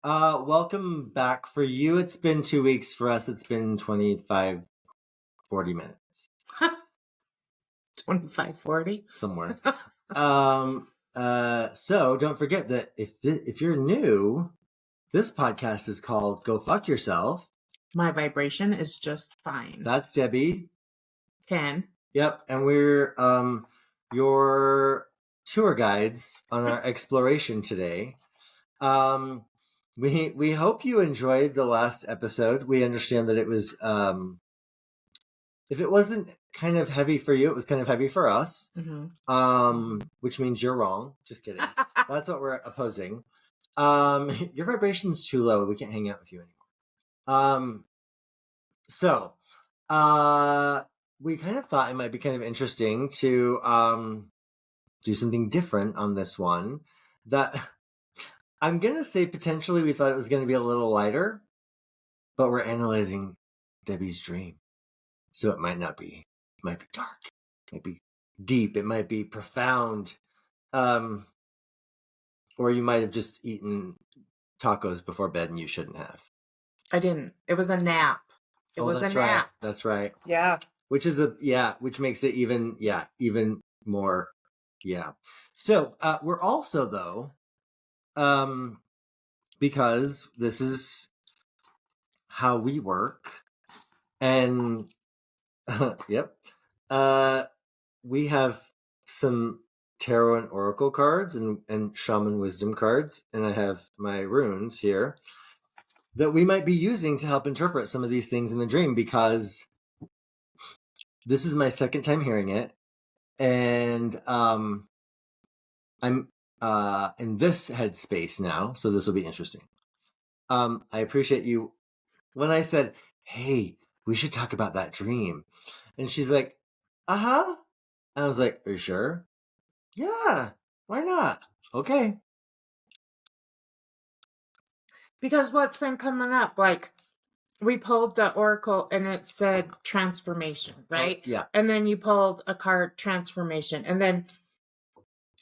Welcome back. For you, it's been 2 weeks. For us, it's been 25, 40 minutes. 25, 40? Somewhere. So don't forget that if you're new, this podcast is called Go Fuck Yourself. My vibration is just fine. That's Debbie. Kenn. Yep, and we're your tour guides on our exploration today. We hope you enjoyed the last episode. We understand that it was if it wasn't kind of heavy for you, it was kind of heavy for us. Mm-hmm. Which means you're wrong. Just kidding. That's what we're opposing. Your vibration's too low. We can't hang out with you anymore. So we kind of thought it might be kind of interesting to do something different on this one. That I'm gonna say potentially we thought it was gonna be a little lighter, but we're analyzing Debbie's dream. So it might not be. It might be dark. It might be deep. It might be profound. Or you might have just eaten tacos before bed and you shouldn't have. I didn't. It was a nap. It was a nap. Right. That's right. Yeah. Which makes it even more. Yeah. So we're also though, because this is how we work, and yep, we have some tarot and oracle cards and shaman wisdom cards, and I have my runes here that we might be using to help interpret some of these things in the dream, because this is my second time hearing it, and I'm in this headspace now, so this will be interesting. I appreciate you when I said, hey, we should talk about that dream, and she's like, and I was like, are you sure? Yeah, why not? Okay. Because what's been coming up, like, we pulled the oracle and it said transformation, right? Yeah. And then you pulled a card, transformation. And then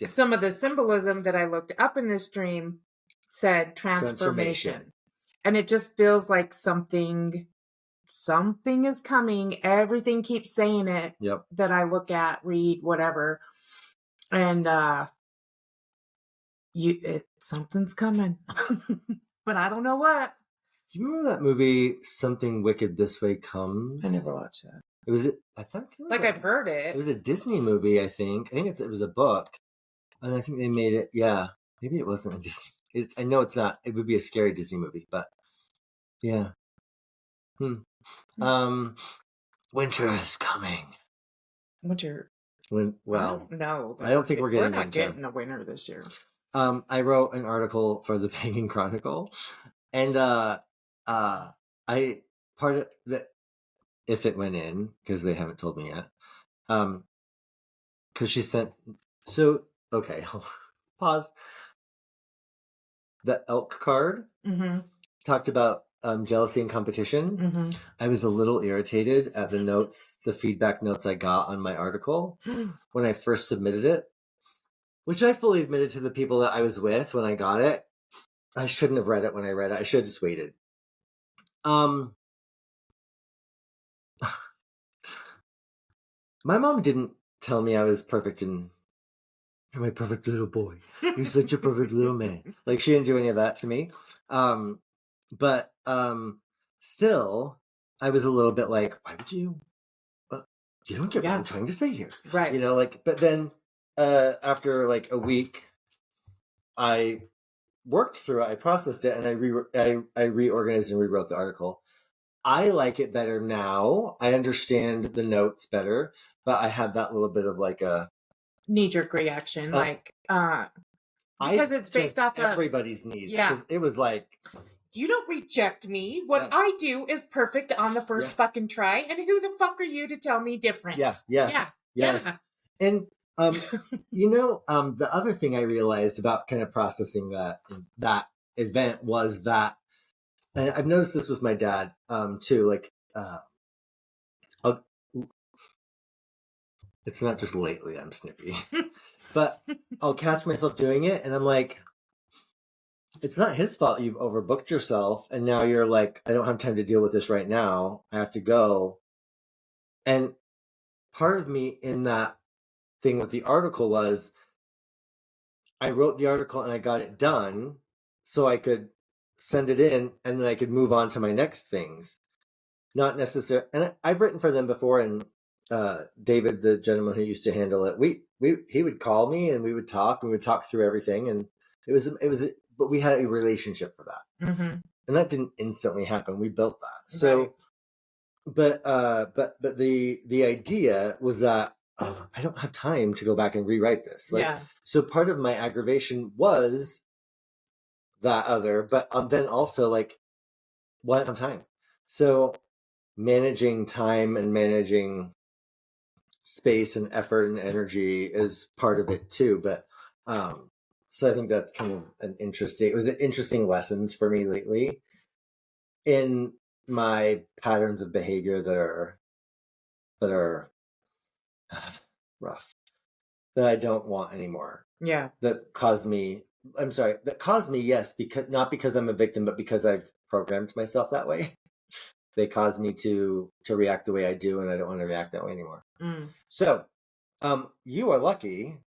some of the symbolism that I looked up in this dream said transformation. And it just feels like something is coming. Everything keeps saying it. Yep. That I look at, read, whatever. And something's coming. But I don't know what. Do you remember that movie, Something Wicked This Way Comes? I never watched that. I've heard it. It was a Disney movie, I think. It was a book. And I think they made it, yeah. Maybe it wasn't a Disney. I know it's not. It would be a scary Disney movie, but yeah. Winter is coming. Winter? Well, no. I don't think we're getting not getting a winter this year. I wrote an article for the Pagan Chronicle, and part of that, if it went in, because they haven't told me yet, because she sent, so okay, pause. The elk card talked about jealousy and competition. I was a little irritated at the feedback notes I got on my article when I first submitted it, which I fully admitted to the people that I was with when I got it. I shouldn't have read it when I read it. I should have just waited. My mom didn't tell me I was perfect and you're my perfect little boy. You're such a perfect little man. Like, she didn't do any of that to me. But still, I was a little bit like, why would you? You don't get what I'm trying to say here. Right. You know, like, but then after like a week, I worked through it, I processed it, and I reorganized and rewrote the article. I like it better now. I understand the notes better, but I have that little bit of like a knee-jerk reaction, because it's based off of everybody's needs. Yeah, it was like, you don't reject me. What I do is perfect on the first fucking try, and who the fuck are you to tell me different? Yes. And the other thing I realized about kind of processing that event was that, and I've noticed this with my dad too, like it's not just lately I'm snippy, but I'll catch myself doing it and I'm like, it's not his fault you've overbooked yourself and now you're like, I don't have time to deal with this right now. I have to go. And part of me in that thing with the article was I wrote the article and I got it done so I could send it in and then I could move on to my next things. Not necessarily, and I've written for them before, and David, the gentleman who used to handle it, he would call me and we would talk through everything, and but we had a relationship for that, and that didn't instantly happen. We built that, so, right. But the idea was that I don't have time to go back and rewrite this. So part of my aggravation was that other, but then also like, why don't I have time? So managing time and managing space and effort and energy is part of it too. But so I think that's kind of it was interesting lessons for me lately in my patterns of behavior that are rough, that I don't want anymore. Yeah. That caused me, yes, not because I'm a victim, but because I've programmed myself that way. They cause me to react the way I do, and I don't want to react that way anymore. So, you are lucky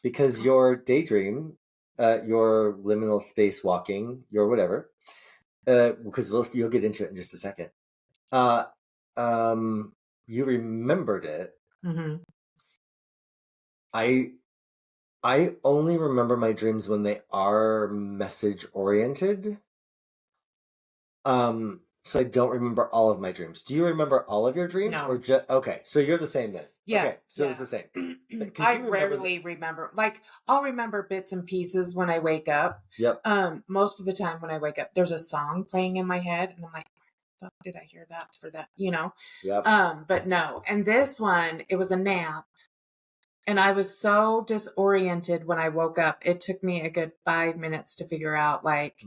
because your daydream, your liminal space walking, your whatever, because you'll get into it in just a second. You remembered it. I only remember my dreams when they are message oriented. So I don't remember all of my dreams. Do you remember all of your dreams? No. Or okay, so you're the same then. Yeah. Okay, so it's the same. I rarely remember. Like, I'll remember bits and pieces when I wake up. Yep. Most of the time when I wake up, there's a song playing in my head, and I'm like, "Fuck, did I hear that for that?" You know. Yep. But no. And this one, it was a nap, and I was so disoriented when I woke up. It took me a good 5 minutes to figure out, like,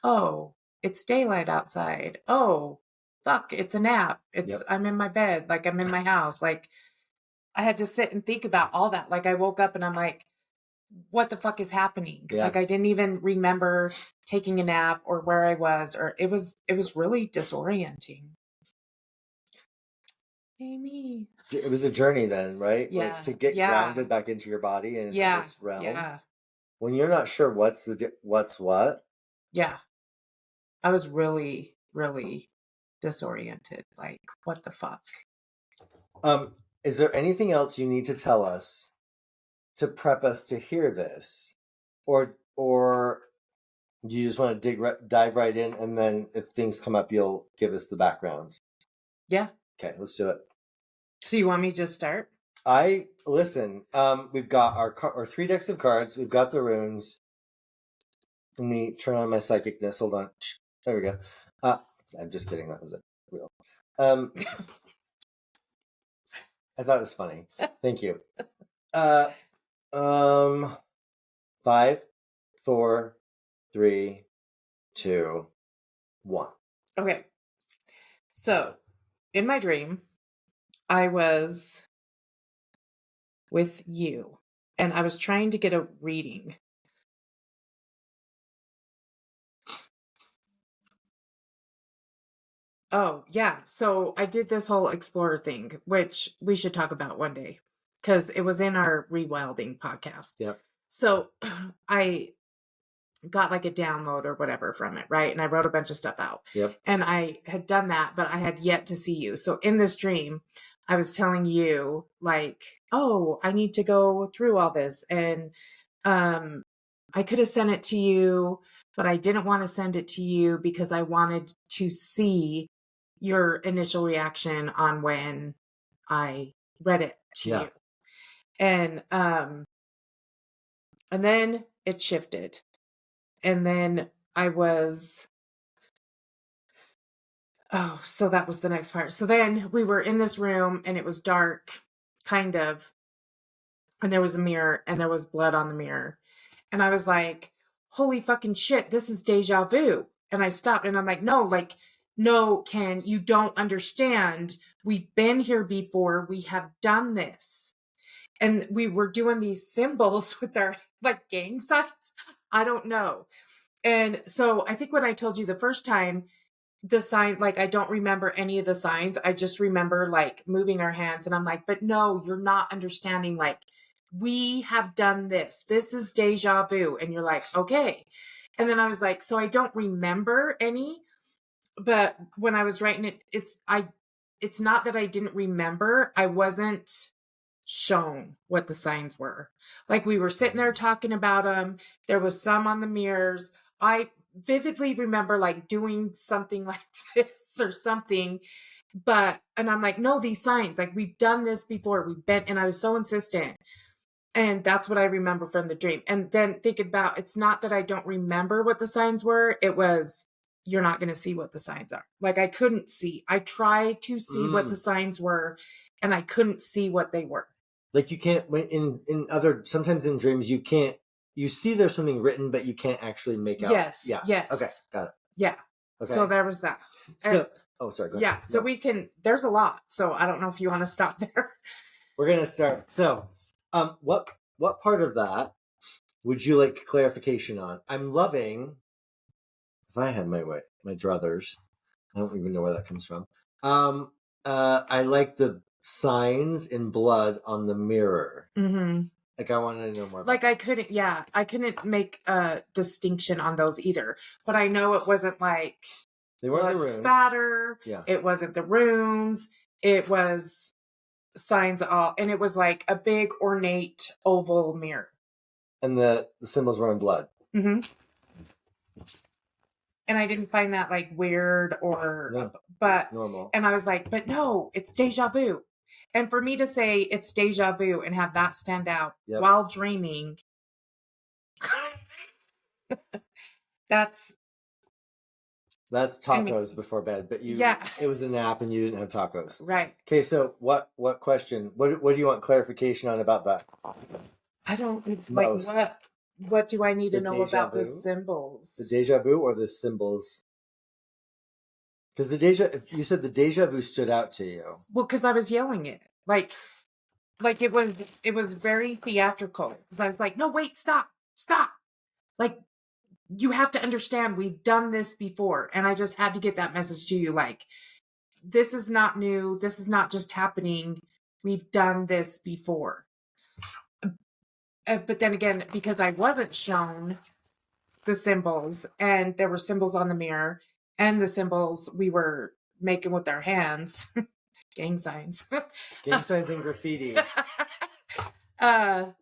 oh, it's daylight outside. Oh, fuck, it's a nap. I'm in my bed. Like, I'm in my house. Like, I had to sit and think about all that. Like, I woke up and I'm like, what the fuck is happening? Yeah. Like, I didn't even remember taking a nap or where I was, or it was really disorienting. Amy. It was a journey then, right? Yeah. Like, to get grounded back into your body and into this realm. Yeah. When you're not sure what's what. Yeah. I was really, really disoriented. Like, what the fuck? Is there anything else you need to tell us to prep us to hear this, or do you just want to dive right in, and then if things come up, you'll give us the background? Yeah. Okay, let's do it. So you want me to just start? Listen. We've got our 3 decks of cards. We've got the runes. Let me turn on my psychicness. Hold on. There we go. I'm just kidding. That was it. Real. I thought it was funny. Thank you. 5, 4, 3, 2, 1. Okay. So, in my dream, I was with you, and I was trying to get a reading. Oh, yeah. So I did this whole explorer thing, which we should talk about one day, because it was in our Rewilding podcast. Yep. So I got like a download or whatever from it, right? And I wrote a bunch of stuff out. Yep. And I had done that, but I had yet to see you. So in this dream, I was telling you, like, oh, I need to go through all this. And I could have sent it to you, but I didn't want to send it to you because I wanted to see your initial reaction on when I read it to you. And then it shifted. And then I was, so that was the next part. So then we were in this room and it was dark, kind of, and there was a mirror and there was blood on the mirror. And I was like, holy fucking shit, this is déjà vu. And I stopped and I'm like, no, Ken, you don't understand. We've been here before. We have done this. And we were doing these symbols with our like gang signs. I don't know. And so I think when I told you the first time, the sign, like, I don't remember any of the signs. I just remember like moving our hands, and I'm like, but no, you're not understanding. Like, we have done this. This is déjà vu. And you're like, okay. And then I was like, so I don't remember any, but when I was writing it, it's not that I didn't remember. I wasn't shown what the signs were. Like, we were sitting there talking about them. There was some on the mirrors. I vividly remember like doing something like this or something, and I'm like, no, these signs, like, we've done this before. We've been, and I was so insistent. And that's what I remember from the dream. And then thinking about, it's not that I don't remember what the signs were. It was, you're not going to see what the signs are. Like, I couldn't see. I tried to see what the signs were, and I couldn't see what they were. Like, you can't, sometimes in dreams, you see there's something written, but you can't actually make out. Yes. Yeah. Yes. Okay. Got it. Yeah. Okay. So there was that. So, sorry. Go ahead. Yeah. So there's a lot. So I don't know if you want to stop there. We're going to start. So, what part of that would you like clarification on? I'm loving, if I had my way, my druthers, I don't even know where that comes from. I like the signs in blood on the mirror. Mm-hmm. Like, I wanted to know more about like that. I couldn't make a distinction on those either. But I know it wasn't like they weren't the runes. Spatter. Yeah. It wasn't the runes. It was signs all, and it was like a big ornate oval mirror. And the symbols were in blood. Mm-hmm. And I didn't find that like weird but normal. And I was like, but no, it's déjà vu. And for me to say it's déjà vu and have that stand out while dreaming, that's tacos before bed, but it was a nap and you didn't have tacos. Right. Okay, so what question? What do you want clarification on about that? I don't like what do I need to know about the symbols? The déjà vu or the symbols? Because you said the déjà vu stood out to you. Well, because I was yelling it. Like it was very theatrical. Because I was like, no, wait, stop. Like, you have to understand, we've done this before. And I just had to get that message to you. Like, this is not new. This is not just happening. We've done this before. But then again, because I wasn't shown the symbols, and there were symbols on the mirror, and the symbols we were making with our hands, gang signs. Gang signs and graffiti. I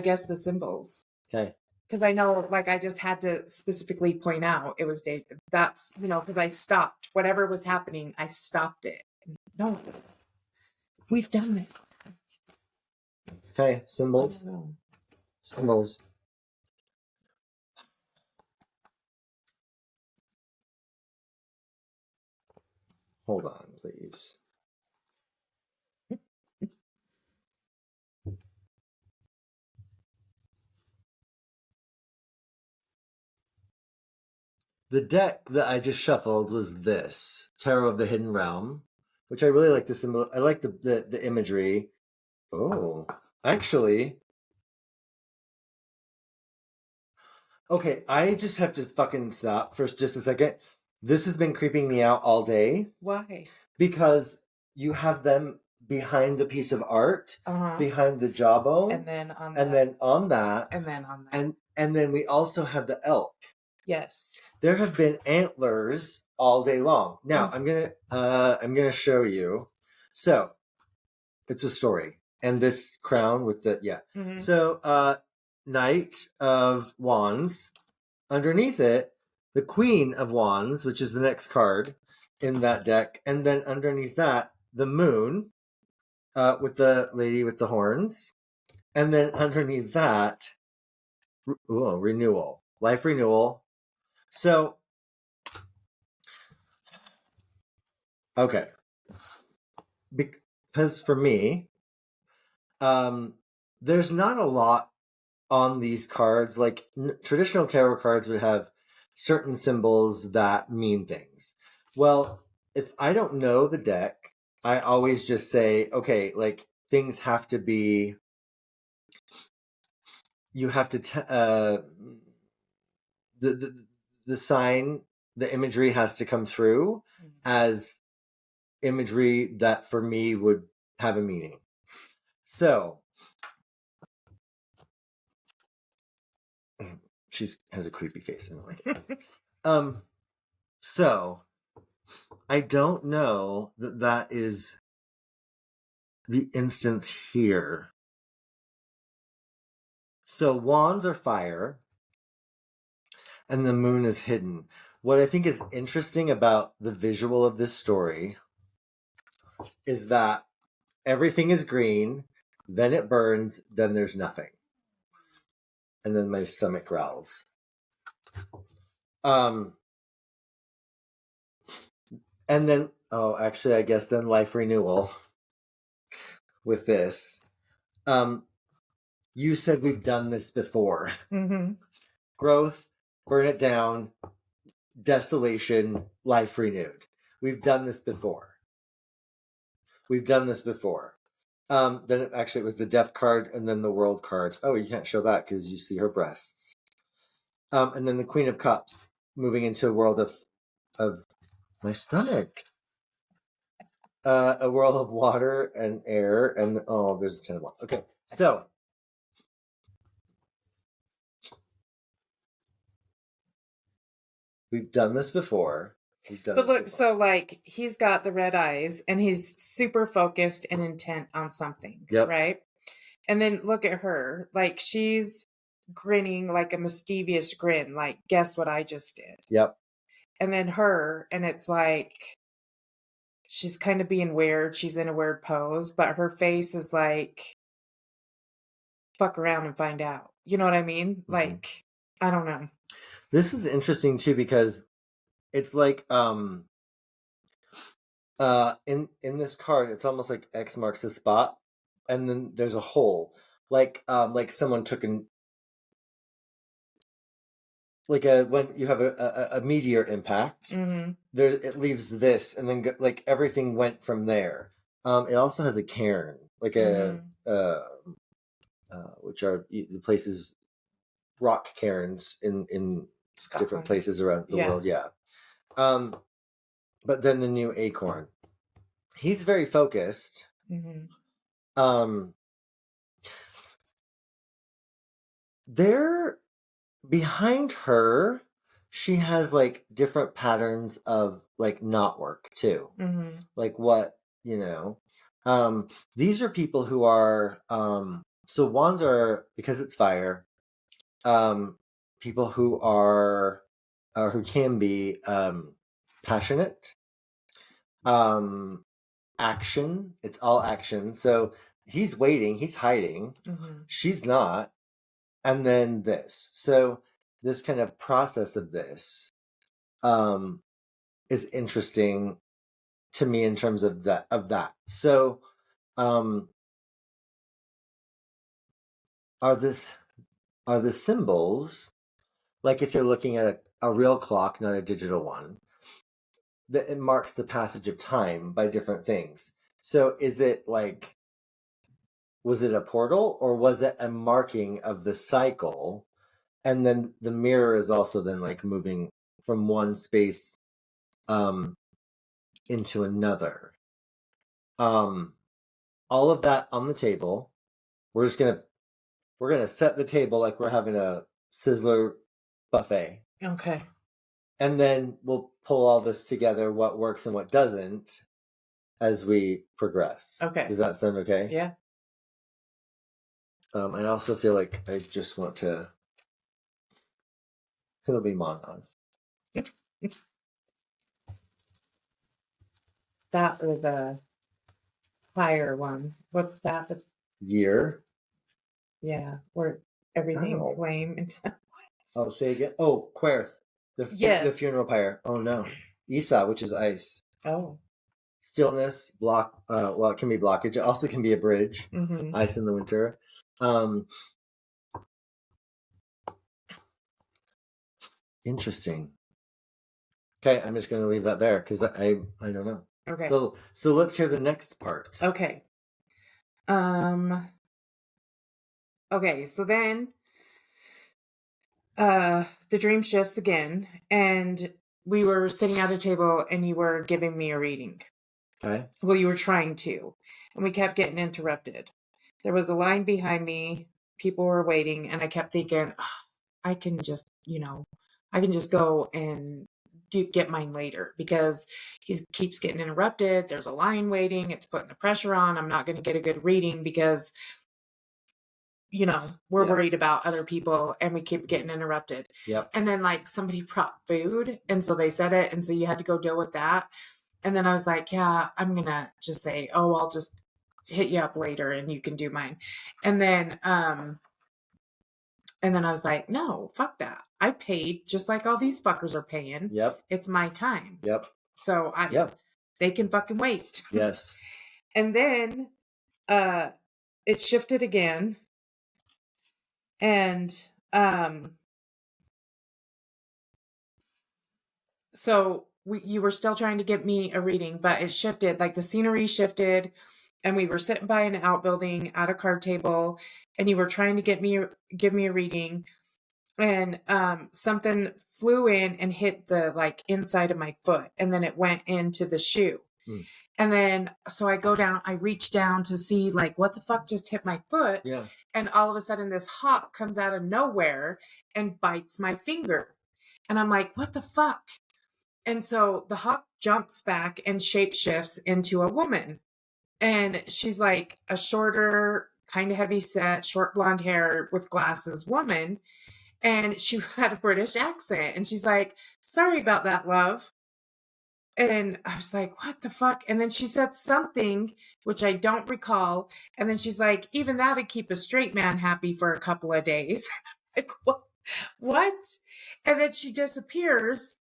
guess the symbols. Okay. Because I know, like, I just had to specifically point out it was that's, because I stopped. Whatever was happening, I stopped it. No, we've done it. Okay, symbols. Symbols. Hold on, please. The deck that I just shuffled was this Tarot of the Hidden Realm, which I really like the symbol. I like the imagery. Oh, actually. Okay, I just have to fucking stop for just a second. This has been creeping me out all day. Why? Because you have them behind the piece of art, behind the jawbone, and then on that, and then we also have the elk. Yes. There have been antlers all day long. Now I'm gonna show you. So it's a story, and this crown with the Mm-hmm. So Knight of Wands. Underneath it, the Queen of Wands, which is the next card in that deck, and then underneath that, the Moon, with the lady with the horns, and then underneath that, renewal, life renewal. So, okay, because for me, there's not a lot on these cards. Like, traditional tarot cards would have certain symbols that mean things. Well, if I don't know the deck, I always just say, okay, like, things have to be, the sign, the imagery has to come through as imagery that for me would have a meaning. So she has a creepy face. I don't like it. So I don't know that is the instance here. So wands are fire, and the moon is hidden. What I think is interesting about the visual of this story is that everything is green, then it burns, then there's nothing. And then my stomach growls. And then, actually, I guess then life renewal with this. You said we've done this before. Mm-hmm. Growth, burn it down, desolation, life renewed. We've done this before. Then it was the death card and then the world card. Oh, you can't show that because you see her breasts. And then the Queen of Cups moving into a world of my stomach. A world of water and air and there's a 10 of wands. Okay, so we've done this before. But look, so like he's got the red eyes and he's super focused and intent on something, right? And then look at her, like she's grinning like a mischievous grin, like guess what I just did. Yep. And then her, and it's like she's kind of being weird. She's in a weird pose, but her face is like fuck around and find out. You know what I mean? Mm-hmm. Like I don't know. This is interesting too because it's like in this card it's almost like X marks the spot and then there's a hole like someone took when you have a meteor impact, mm-hmm. there it leaves this and then like everything went from there. It also has a cairn like mm-hmm. Which are the places, rock cairns in Scotland. Different places around the world. Yeah. But then the new acorn, he's very focused. Mm-hmm. There behind her, she has like different patterns of like knot work too. Mm-hmm. Like what, these are people who are, so wands are, because it's fire, people who are, who can be, passionate, action. It's all action. So he's waiting, he's hiding. Mm-hmm. She's not. And then this. So this kind of process of this is interesting to me in terms of that. So are the symbols, like if you're looking at a real clock, not a digital one, that it marks the passage of time by different things. So is it like, was it a portal or was it a marking of the cycle? And then the mirror is also then like moving from one space into another. All of that on the table. We're gonna set the table like we're having a Sizzler buffet. Okay. And then we'll pull all this together, what works and what doesn't, as we progress. Okay. Does that sound okay? Yeah. I also feel like I just want to. It'll be monos. That was a higher one. What's that? Year. Yeah, where everything flame. Oh, say again. Oh, Querth. The funeral pyre. Oh no. Isa, which is ice. Oh. Stillness, block. Well, it can be blockage. It also can be a bridge. Mm-hmm. Ice in the winter. Interesting. Okay, I'm just going to leave that there because I don't know. Okay. So let's hear the next part. Okay. Okay, so then the dream shifts again, and we were sitting at a table and you were giving me a reading. Okay. Well, you were trying to, and we kept getting interrupted. There was a line behind me, people were waiting, and I kept thinking, oh, I can just go and get mine later, because he keeps getting interrupted. There's a line waiting. It's putting the pressure on. I'm not going to get a good reading because, we're worried about other people and we keep getting interrupted. Yep. And then like somebody brought food, and so they said it, and so you had to go deal with that. And then I was like, yeah, I'm going to just say, oh, I'll just hit you up later and you can do mine. And then I was like, no, fuck that. I paid just like all these fuckers are paying. Yep. It's my time. Yep. So they can fucking wait. Yes. And then it shifted again. And so you were still trying to get me a reading, but it shifted, like the scenery shifted, and we were sitting by an outbuilding at a card table, and you were trying to give me a reading, and something flew in and hit the like inside of my foot, and then it went into the shoe. And then so I go down, I reach down to see like what the fuck just hit my foot. Yeah. And all of a sudden this hawk comes out of nowhere and bites my finger. And I'm like, what the fuck? And so the hawk jumps back and shapeshifts into a woman. And she's like a shorter, kind of heavy set, short blonde hair with glasses woman. And she had a British accent. And she's like, sorry about that, love. And I was like, what the fuck? And then she said something, which I don't recall. And then she's like, even that'd keep a straight man happy for a couple of days. Like, what? And then she disappears.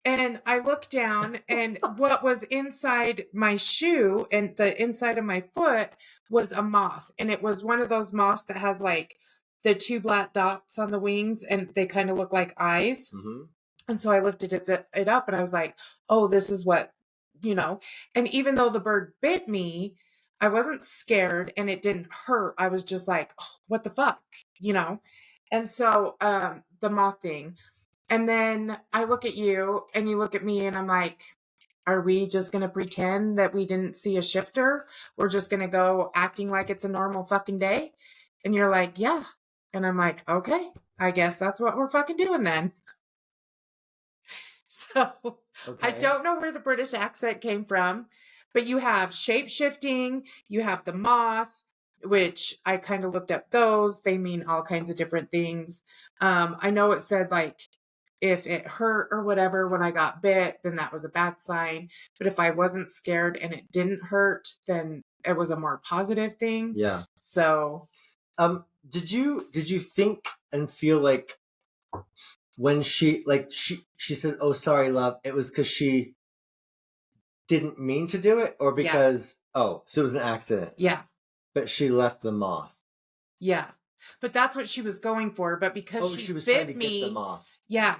And I look down, and what was inside my shoe and the inside of my foot was a moth. And it was one of those moths that has like the two black dots on the wings, and they kind of look like eyes. Mm-hmm. And so I lifted it up, and I was like, oh, this is what, and even though the bird bit me, I wasn't scared and it didn't hurt. I was just like, oh, what the fuck, And so the moth thing. And then I look at you and you look at me, and I'm like, are we just going to pretend that we didn't see a shifter? We're just going to go acting like it's a normal fucking day? And you're like, yeah. And I'm like, okay, I guess that's what we're fucking doing then. So okay. I don't know where the British accent came from, but you have shape-shifting, you have the moth, which I kind of looked up those. They mean all kinds of different things. I know it said like, if it hurt or whatever when I got bit, then that was a bad sign. But if I wasn't scared and it didn't hurt, then it was a more positive thing. Yeah. So, did you think and feel like when she said, "Oh, sorry, love," it was because she didn't mean to do it, or because so it was an accident? Yeah. But she left the moth. Yeah. But that's what she was going for. But because she was trying to get the moth. Yeah.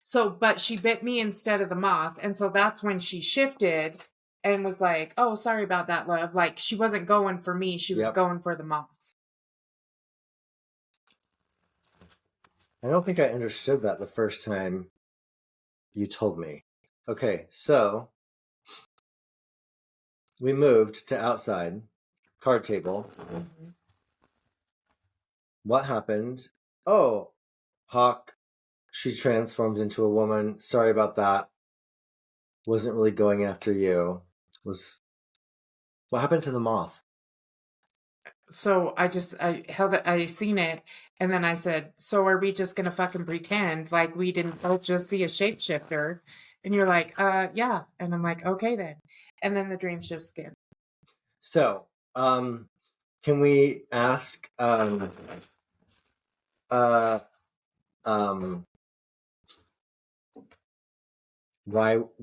So, but she bit me instead of the moth. And so that's when she shifted and was like, oh, sorry about that, love. Like, she wasn't going for me. She was going for the moth. I don't think I understood that the first time you told me. Okay, so we moved to outside, card table. Mm-hmm. What happened? Oh, Hawk, she transforms into a woman. Sorry about that. Wasn't really going after you. What happened to the moth? So I held it, I seen it, and then I said, so are we just gonna fucking pretend like we didn't both just see a shapeshifter? And you're like, yeah. And I'm like, okay then. And then the dream shifts again. So, can we ask, why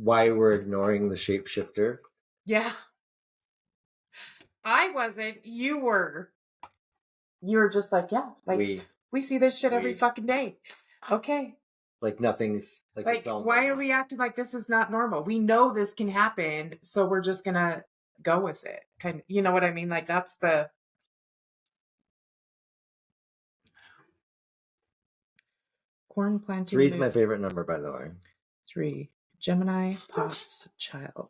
we're ignoring the shapeshifter? Yeah. I wasn't. You were. You were just like, yeah, like we see this shit every fucking day. Okay. Like nothing's like it's all why normal. Are we acting like this is not normal? We know this can happen, so we're just gonna go with it. Kind of, you know what I mean? Like that's the. corn planting. 3 is my favorite number, by the way. 3. Gemini, Thought's Child.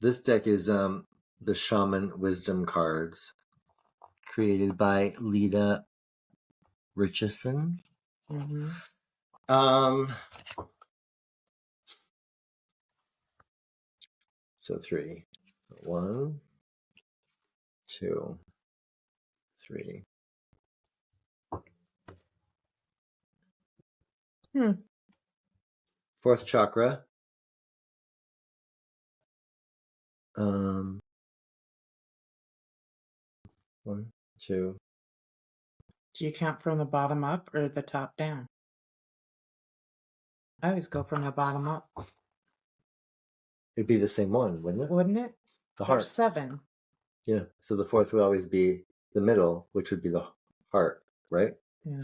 This deck is the Shaman Wisdom cards, created by Lita Richardson. Mm-hmm. So 3. 1, 2, 3. Fourth chakra. 1, 2. Do you count from the bottom up or the top down? I always go from the bottom up. It'd be the same one, wouldn't it? Wouldn't it? The heart. There's 7. Yeah. So the 4th would always be the middle, which would be the heart, right? Yeah.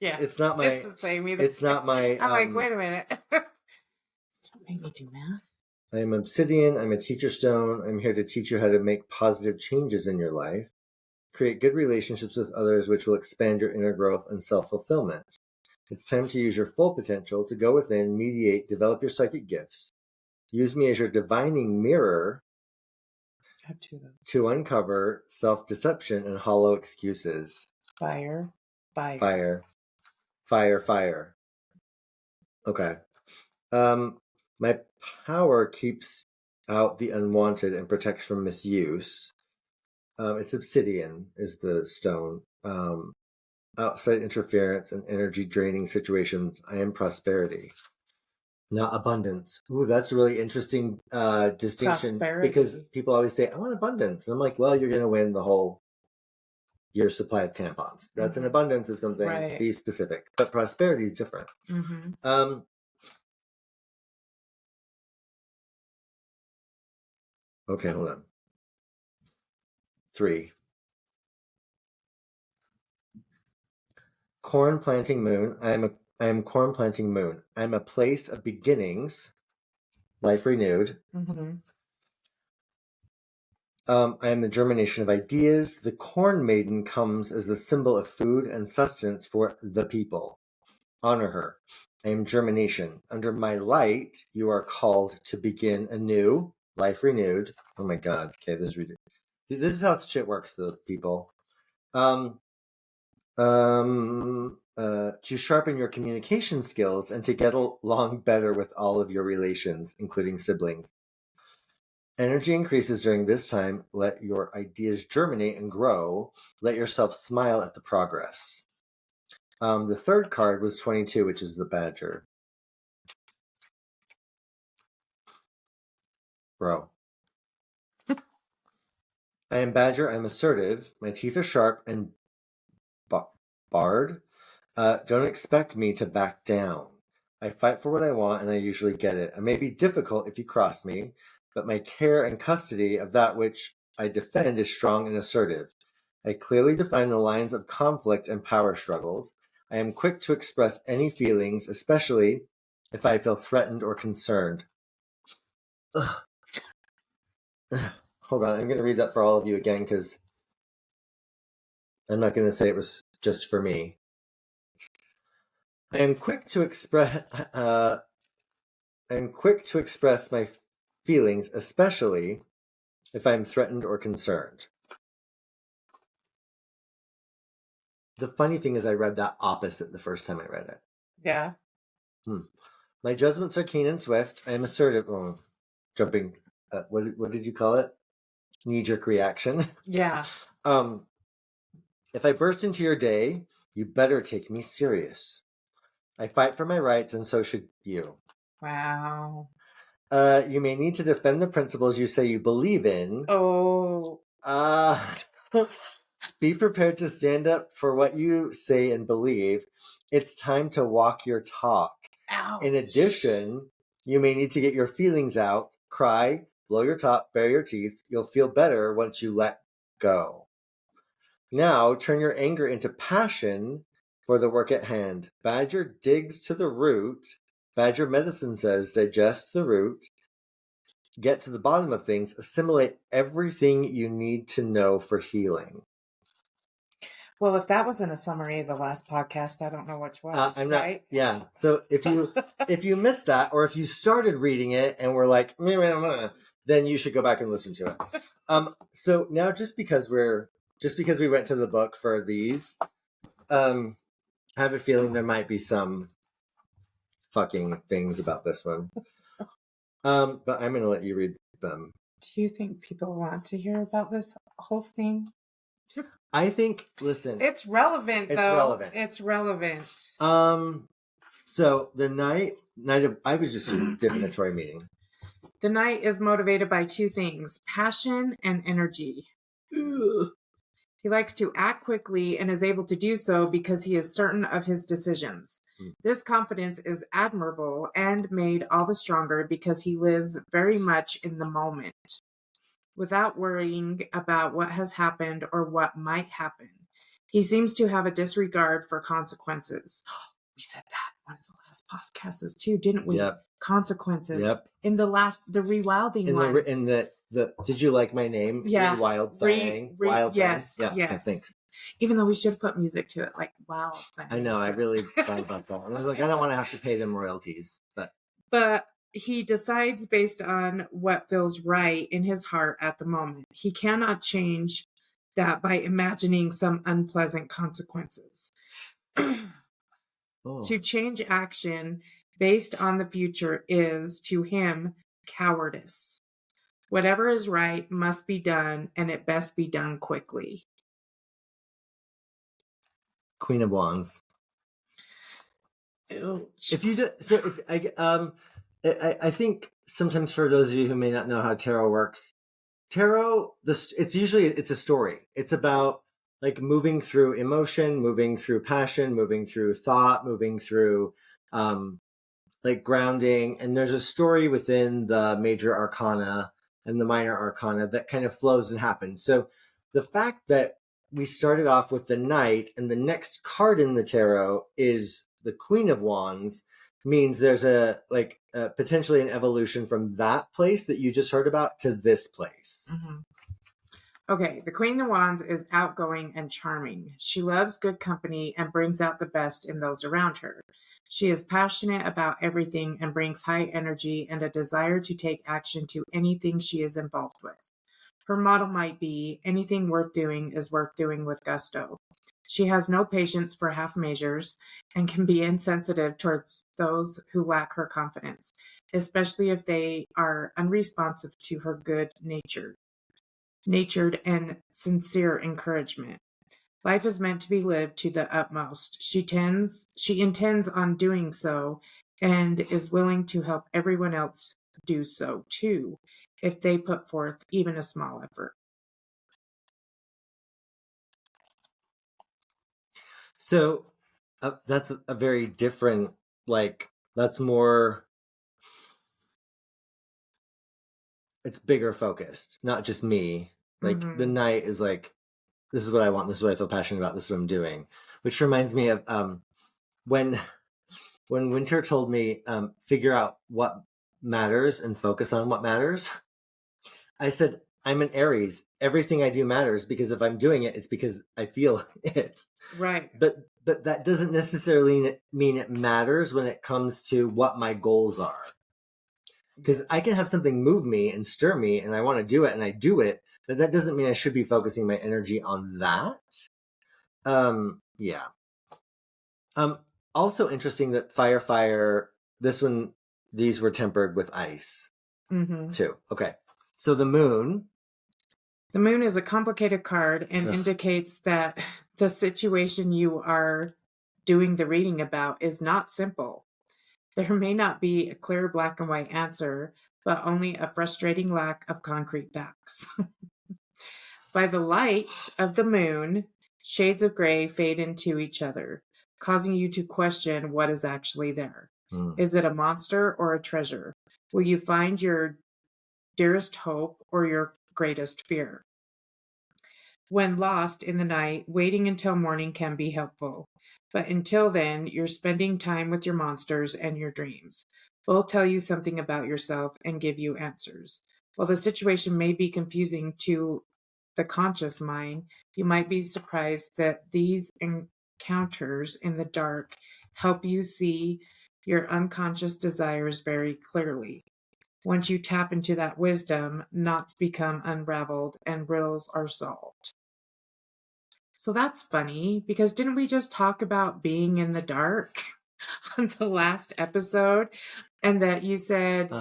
Yeah. It's not my. It's the same either. It's not my. I'm like, wait a minute. Don't make me do math. I am obsidian. I'm a teacher stone. I'm here to teach you how to make positive changes in your life, create good relationships with others, which will expand your inner growth and self-fulfillment. It's time to use your full potential to go within, mediate, develop your psychic gifts. Use me as your divining mirror to uncover self-deception and hollow excuses. Fire. Okay. My power keeps out the unwanted and protects from misuse. It's obsidian is the stone. Outside interference and energy draining situations. I am prosperity, not abundance. Ooh, that's a really interesting distinction. Prosperity. Because people always say, I want abundance. And I'm like, well, you're going to win the whole year supply of tampons. That's an abundance of something. Right. Be specific. But prosperity is different. Mm-hmm. Okay, hold on. 3. Corn planting moon. I am corn planting moon. I'm a place of beginnings, life renewed. Mm-hmm. I am the germination of ideas. The corn maiden comes as the symbol of food and sustenance for the people. Honor her. I am germination. Under my light, you are called to begin anew, life renewed. Oh my God. Okay, this is ridiculous. This is how shit works, though, people. To sharpen your communication skills and to get along better with all of your relations, including siblings. Energy increases during this time. Let your ideas germinate and grow. Let yourself smile at the progress. The 3rd card was 22, which is the badger. Bro. I am badger. I'm assertive. My teeth are sharp and barred. Don't expect me to back down. I fight for what I want, and I usually get it. I may be difficult if you cross me, but my care and custody of that which I defend is strong and assertive. I clearly define the lines of conflict and power struggles. I am quick to express any feelings, especially if I feel threatened or concerned. Hold on, I'm going to read that for all of you again, because I'm not going to say it was just for me. I am quick to express my feelings, especially if I'm threatened or concerned. The funny thing is I read that opposite the first time I read it. Yeah. My judgments are keen and swift. I am assertive. Oh, jumping. What did you call it? Knee-jerk reaction. Yeah. If I burst into your day, you better take me serious. I fight for my rights, and so should you. Wow. You may need to defend the principles you say you believe in. Oh. Be prepared to stand up for what you say and believe. It's time to walk your talk. Ouch. In addition, you may need to get your feelings out, cry, blow your top, bare your teeth. You'll feel better once you let go. Now, turn your anger into passion for the work at hand. Badger digs to the root. Badger medicine says digest the root. Get to the bottom of things. Assimilate everything you need to know for healing. Well, if that wasn't a summary of the last podcast, I don't know which was, I'm not, right? yeah. So if you missed that, or if you started reading it and were like, meh, meh, meh, then you should go back and listen to it. So now just because we went to the book for these, I have a feeling there might be some fucking things about this one. But I'm gonna let you read them. Do you think people want to hear about this whole thing? I think, listen, It's relevant, it's though. relevant. It's relevant. So the night of, I was just a divinatory meeting. The knight is motivated by two things: passion and energy. Ugh. He likes to act quickly and is able to do so because he is certain of his decisions. This confidence is admirable and made all the stronger because he lives very much in the moment, without worrying about what has happened or what might happen. He seems to have a disregard for consequences. We said that one of the last podcasts too, didn't we? Yep. Consequences. Yep. In the rewilding one. In the did you like my name? Yeah. Wild Thing. Wild yes. Thing. Yeah. Yes. Okay, thanks. Even though we should put music to it, like Wild Thing. I know. I really thought about that. And I was like, I don't want to have to pay them royalties, but he decides based on what feels right in his heart at the moment. He cannot change that by imagining some unpleasant consequences. To change action based on the future is, to him, cowardice. Whatever is right must be done, and it best be done quickly. Queen of Wands. Ouch. If you do, so if I think sometimes for those of you who may not know how tarot works, it's usually a story. It's about like moving through emotion, moving through passion, moving through thought, moving through like grounding, and there's a story within the major arcana and the minor arcana that kind of flows and happens. So the fact that we started off with the Knight and the next card in the tarot is the Queen of Wands means there's potentially an evolution from that place that you just heard about to this place. Mm-hmm. Okay, the Queen of Wands is outgoing and charming. She loves good company and brings out the best in those around her. She is passionate about everything and brings high energy and a desire to take action to anything she is involved with. Her motto might be, anything worth doing is worth doing with gusto. She has no patience for half measures and can be insensitive towards those who lack her confidence, especially if they are unresponsive to her good natured and sincere encouragement. Life is meant to be lived to the utmost. She intends on doing so and is willing to help everyone else do so too, if they put forth even a small effort. So that's a very different, that's more, it's bigger focused, not just me. Like the Knight is like, this is what I want, this is what I feel passionate about, this is what I'm doing. Which reminds me of when Winter told me, figure out what matters and focus on what matters. I said, I'm an Aries. Everything I do matters because if I'm doing it, it's because I feel it. Right. But that doesn't necessarily mean it matters when it comes to what my goals are. Because I can have something move me and stir me and I want to do it and I do it, but that doesn't mean I should be focusing my energy on that. Yeah. Also interesting that fire, these were tempered with ice too. Okay. So the moon. The moon is a complicated card and indicates that the situation you are doing the reading about is not simple. There may not be a clear black and white answer, but only a frustrating lack of concrete facts. By the light of the moon, shades of gray fade into each other, causing you to question what is actually there. Is it a monster or a treasure? Will you find your dearest hope or your greatest fear? When lost in the night, waiting until morning can be helpful. But until then, you're spending time with your monsters and your dreams. Both tell you something about yourself and give you answers. While the situation may be confusing to the conscious mind, you might be surprised that these encounters in the dark help you see your unconscious desires very clearly. Once you tap into that wisdom, knots become unraveled and riddles are solved. So that's funny, because didn't we just talk about being in the dark on the last episode? And that you said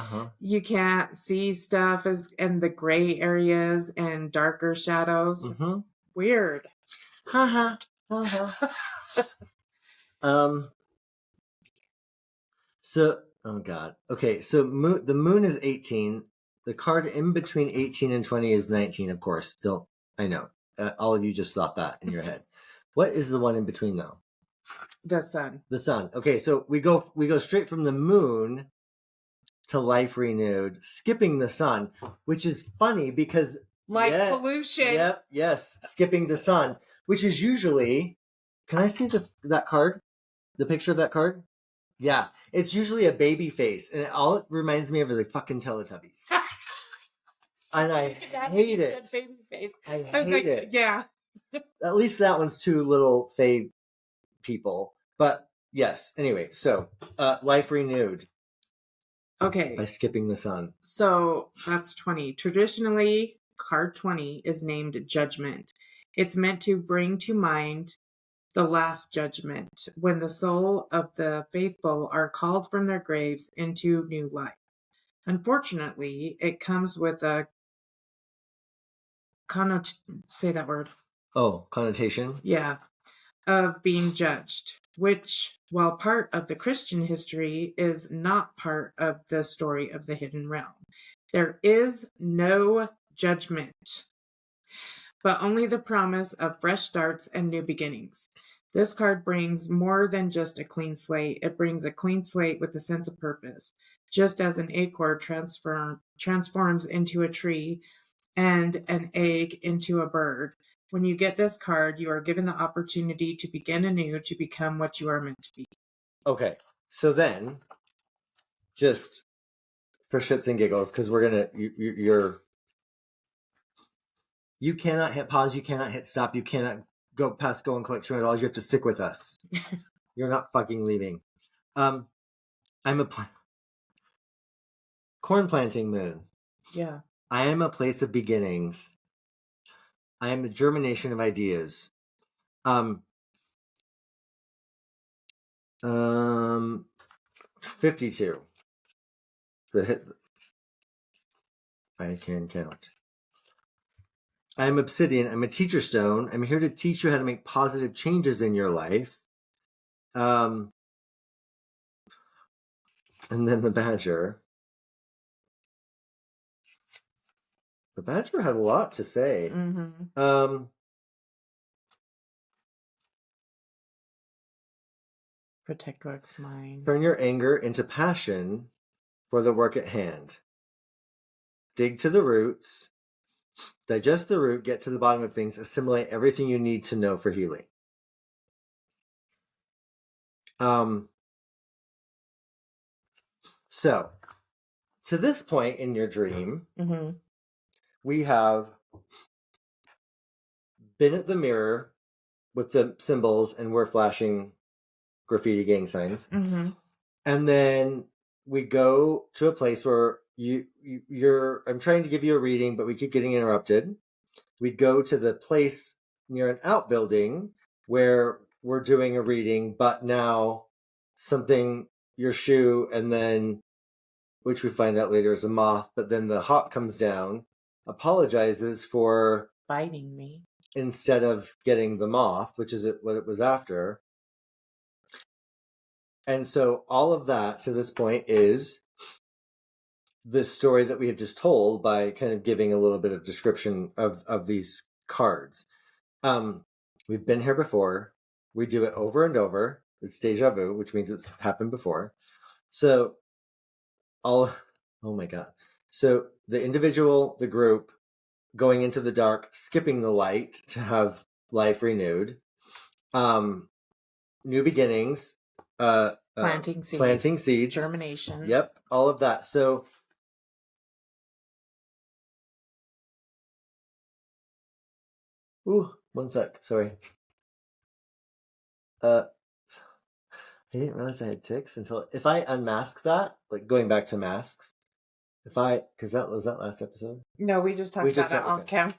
you can't see stuff and the gray areas and darker shadows. Weird. So, oh God. Okay, so the moon is 18. The card in between 18 and 20 is 19, of course. I know. All of you just thought that in your head. What is the one in between, though? The sun. The sun. Okay, so we go straight from the moon to life renewed, skipping the sun, which is funny because light pollution. Yep, yes, skipping the sun, which is usually. Can I see that card? The picture of that card? Yeah, it's usually a baby face, and it reminds me of the fucking Teletubbies. And I hate it. Baby face. I hate it. Yeah. At least that one's two little fey people. But yes, anyway, so life renewed. Okay. By skipping the sun. So that's 20. Traditionally, card 20 is named Judgment. It's meant to bring to mind the last judgment, when the soul of the faithful are called from their graves into new life. Unfortunately, it comes with a say that word. Oh, connotation? Yeah. Of being judged, which, while part of the Christian history, is not part of the story of the hidden realm. There is no judgment, but only the promise of fresh starts and new beginnings. This card brings more than just a clean slate. It brings a clean slate with a sense of purpose. Just as an acorn transforms into a tree and an egg into a bird, when you get this card, you are given the opportunity to begin anew, to become what you are meant to be. Okay, so then, just for shits and giggles, because we're gonna, you cannot hit pause, you cannot hit stop, you cannot go and collect $200. You have to stick with us. You're not fucking leaving. I'm a corn planting moon. Yeah. I am a place of beginnings. I am the germination of ideas. 52. The hit. I can count. I am obsidian. I'm a teacher stone. I'm here to teach you how to make positive changes in your life. And then the badger. The badger had a lot to say. Protect what's mine. Turn your anger into passion for the work at hand. Dig to the roots. Digest the root. Get to the bottom of things. Assimilate everything you need to know for healing. So, to this point in your dream, we have been at the mirror with the symbols, and we're flashing graffiti gang signs. And then we go to a place where I'm trying to give you a reading, but we keep getting interrupted. We go to the place near an outbuilding where we're doing a reading, but now your shoe, and then, which we find out later is a moth, but then the hawk comes down, apologizes for biting me instead of getting the moth, which is what it was after. And so all of that to this point is this story that we have just told by kind of giving a little bit of description of these cards. We've been here before. We do it over and over. It's déjà vu, which means it's happened before. So oh my God. So the individual, the group, going into the dark, skipping the light to have life renewed. New beginnings. Planting seeds. Germination. Yep, all of that. So Ooh, one sec. Sorry. I didn't realize I had ticks until if I unmask that, like going back to masks. Because that was that last episode. No, we just talked about it off camera.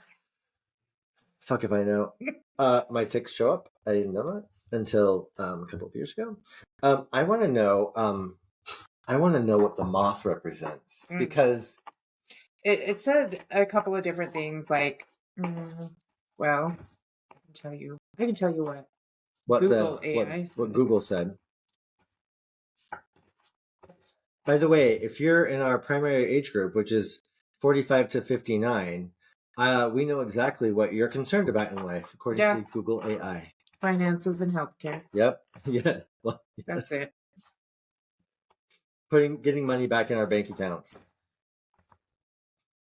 Fuck if I know. My ticks show up. I didn't know that until a couple of years ago. I want to know. I want to know what the moth represents because it said a couple of different things. Like, well, I can tell you what Google AI what Google said. By the way, if you're in our primary age group, which is 45 to 59, we know exactly what you're concerned about in life, according to Google AI. Finances and healthcare. Yep. Yeah. Well, that's it. Getting money back in our bank accounts.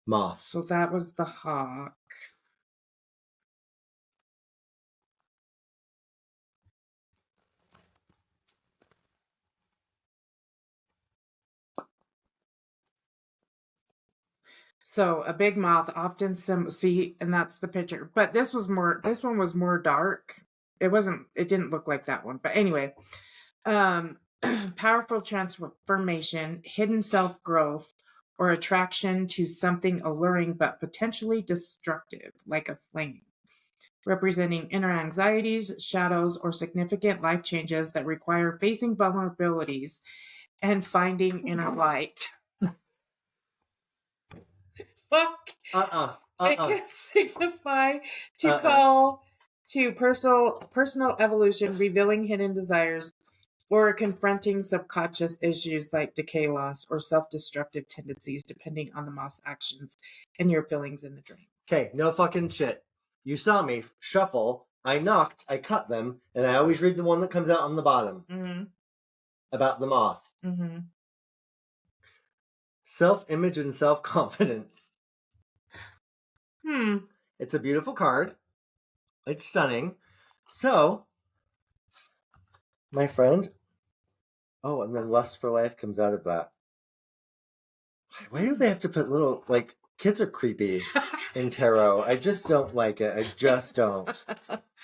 Moth. So that was the hawk. So a big moth often see, and that's the picture. But this one was more dark. It didn't look like that one. But anyway, powerful transformation, hidden self-growth, or attraction to something alluring but potentially destructive, like a flame, representing inner anxieties, shadows, or significant life changes that require facing vulnerabilities and finding inner light. Fuck. It can signify to call to personal evolution, revealing hidden desires, or confronting subconscious issues like decay loss or self-destructive tendencies, depending on the moth's actions and your feelings in the dream. Okay, no fucking shit. You saw me shuffle. I knocked. I cut them, and I always read the one that comes out on the bottom about the moth. Self-image and self-confidence. It's a beautiful card. It's stunning. So, my friend. Oh, and then lust for life comes out of that. Why do they have to put little, like, kids are creepy in tarot. I just don't like it. I just don't.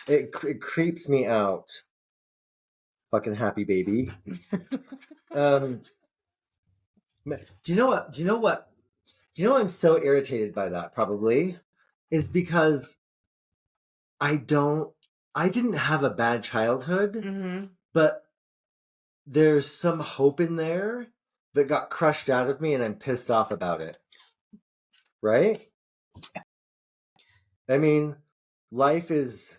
It creeps me out. Fucking happy baby. Do you know what I'm so irritated by that probably is because I didn't have a bad childhood, but there's some hope in there that got crushed out of me and I'm pissed off about it. Right? I mean, life is...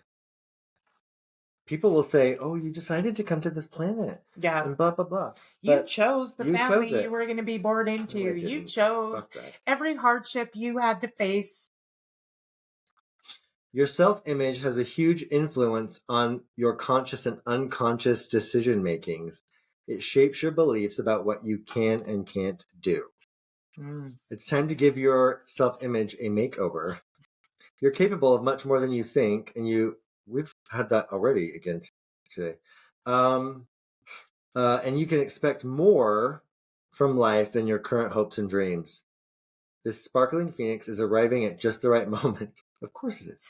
People will say, oh, you decided to come to this planet. Yeah. And blah, blah, blah. You chose the family you were going to be born into. No, you chose every hardship you had to face. Your self-image has a huge influence on your conscious and unconscious decision makings. It shapes your beliefs about what you can and can't do. It's time to give your self-image a makeover. You're capable of much more than you think, and we've had that already again today. And you can expect more from life than your current hopes and dreams. This sparkling phoenix is arriving at just the right moment. Of course it is.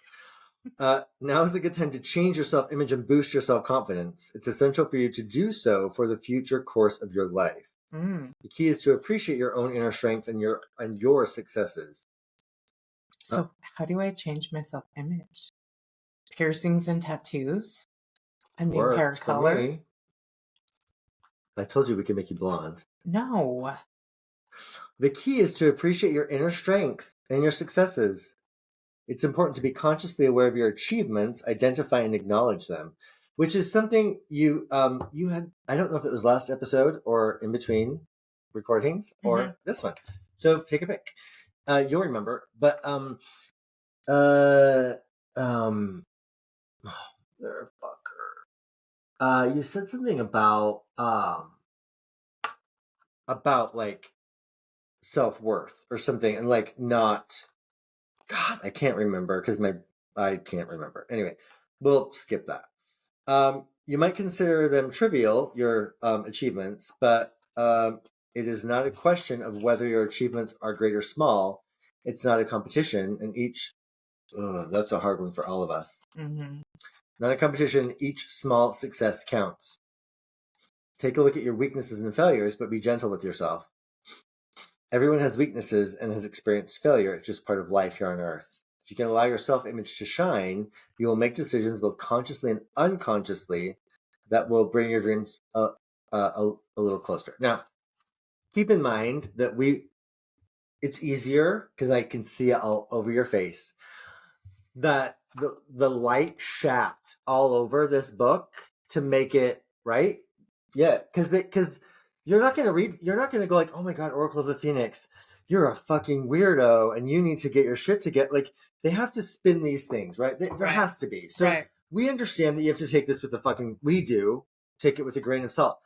Now is a good time to change your self-image and boost your self-confidence. It's essential for you to do so for the future course of your life. The key is to appreciate your own inner strength and your successes. So how do I change my self-image? Piercings and tattoos? A new hair color? I told you we could make you blonde. No. The key is to appreciate your inner strength and your successes. It's important to be consciously aware of your achievements, identify and acknowledge them, which is something you had. I don't know if it was last episode or in between recordings or this one. So take a pick. You'll remember. But you said something about like self-worth or something, and like not. God, I can't remember because I can't remember. Anyway, we'll skip that. You might consider them trivial, your achievements, but it is not a question of whether your achievements are great or small. It's not a competition, and each That's a hard one for all of us. Mm-hmm. Not a competition. Each small success counts. Take a look at your weaknesses and failures, but be gentle with yourself. Everyone has weaknesses and has experienced failure. It's just part of life here on Earth. If you can allow your self-image to shine, you will make decisions both consciously and unconsciously that will bring your dreams a little closer. Now, keep in mind that it's easier because I can see it all over your face, that the light shat all over this book to make it right. Yeah, because you're not gonna go like, oh my god, Oracle of the Phoenix, you're a fucking weirdo and you need to get your shit to get, like, they have to spin these things, right? There has to be. So we understand that you have to take this with we do take it with a grain of salt.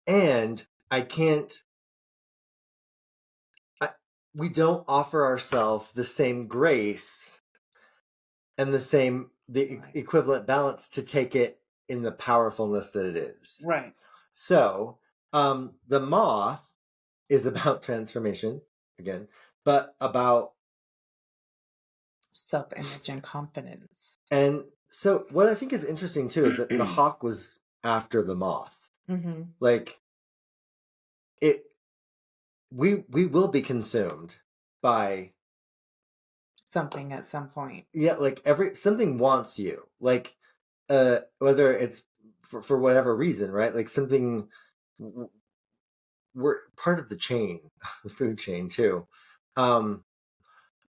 And we don't offer ourselves the same grace and the equivalent balance to take it in the powerfulness that it is. Right. So, the Moth is about transformation again, but about self-image and confidence. And so what I think is interesting too is that the hawk was after the moth. Mm-hmm. Like we will be consumed by something at some point. Yeah, like something wants you. Like whether it's for whatever reason, right? Like something, we're part of the chain, the food chain too.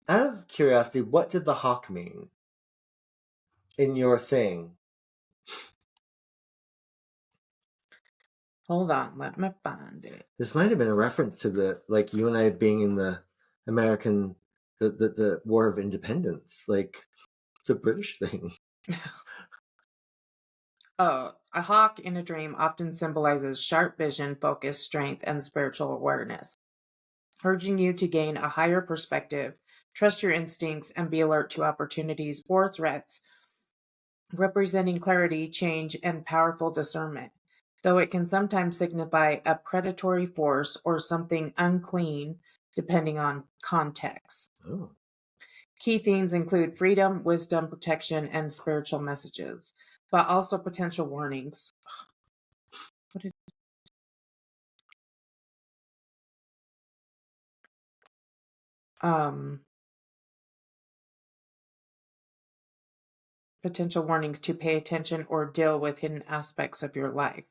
Out of curiosity, what did the hawk mean in your thing? Hold on, let me find it. This might have been a reference to the, like, you and I being in the American, the War of Independence, like the British thing. A hawk in a dream often symbolizes sharp vision, focus, strength, and spiritual awareness, urging you to gain a higher perspective, trust your instincts, and be alert to opportunities or threats, representing clarity, change, and powerful discernment, though it can sometimes signify a predatory force or something unclean, depending on context. Oh. Key themes include freedom, wisdom, protection, and spiritual messages, but also potential warnings. Potential warnings to pay attention or deal with hidden aspects of your life.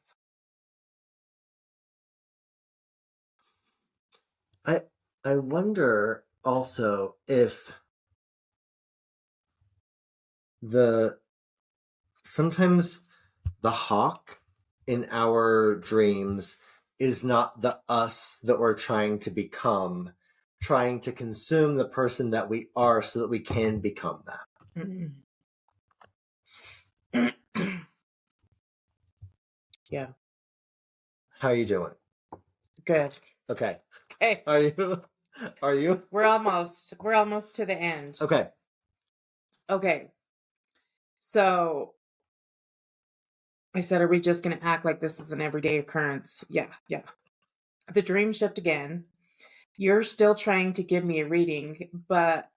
I wonder also if sometimes the hawk in our dreams is not the us that we're trying to become, trying to consume the person that we are so that we can become that. Mm-hmm. Yeah. How are you doing? Good. Okay. Okay. Are you? We're almost to the end. Okay. So I said, are we just going to act like this is an everyday occurrence? Yeah. The dream shift again. You're still trying to give me a reading, but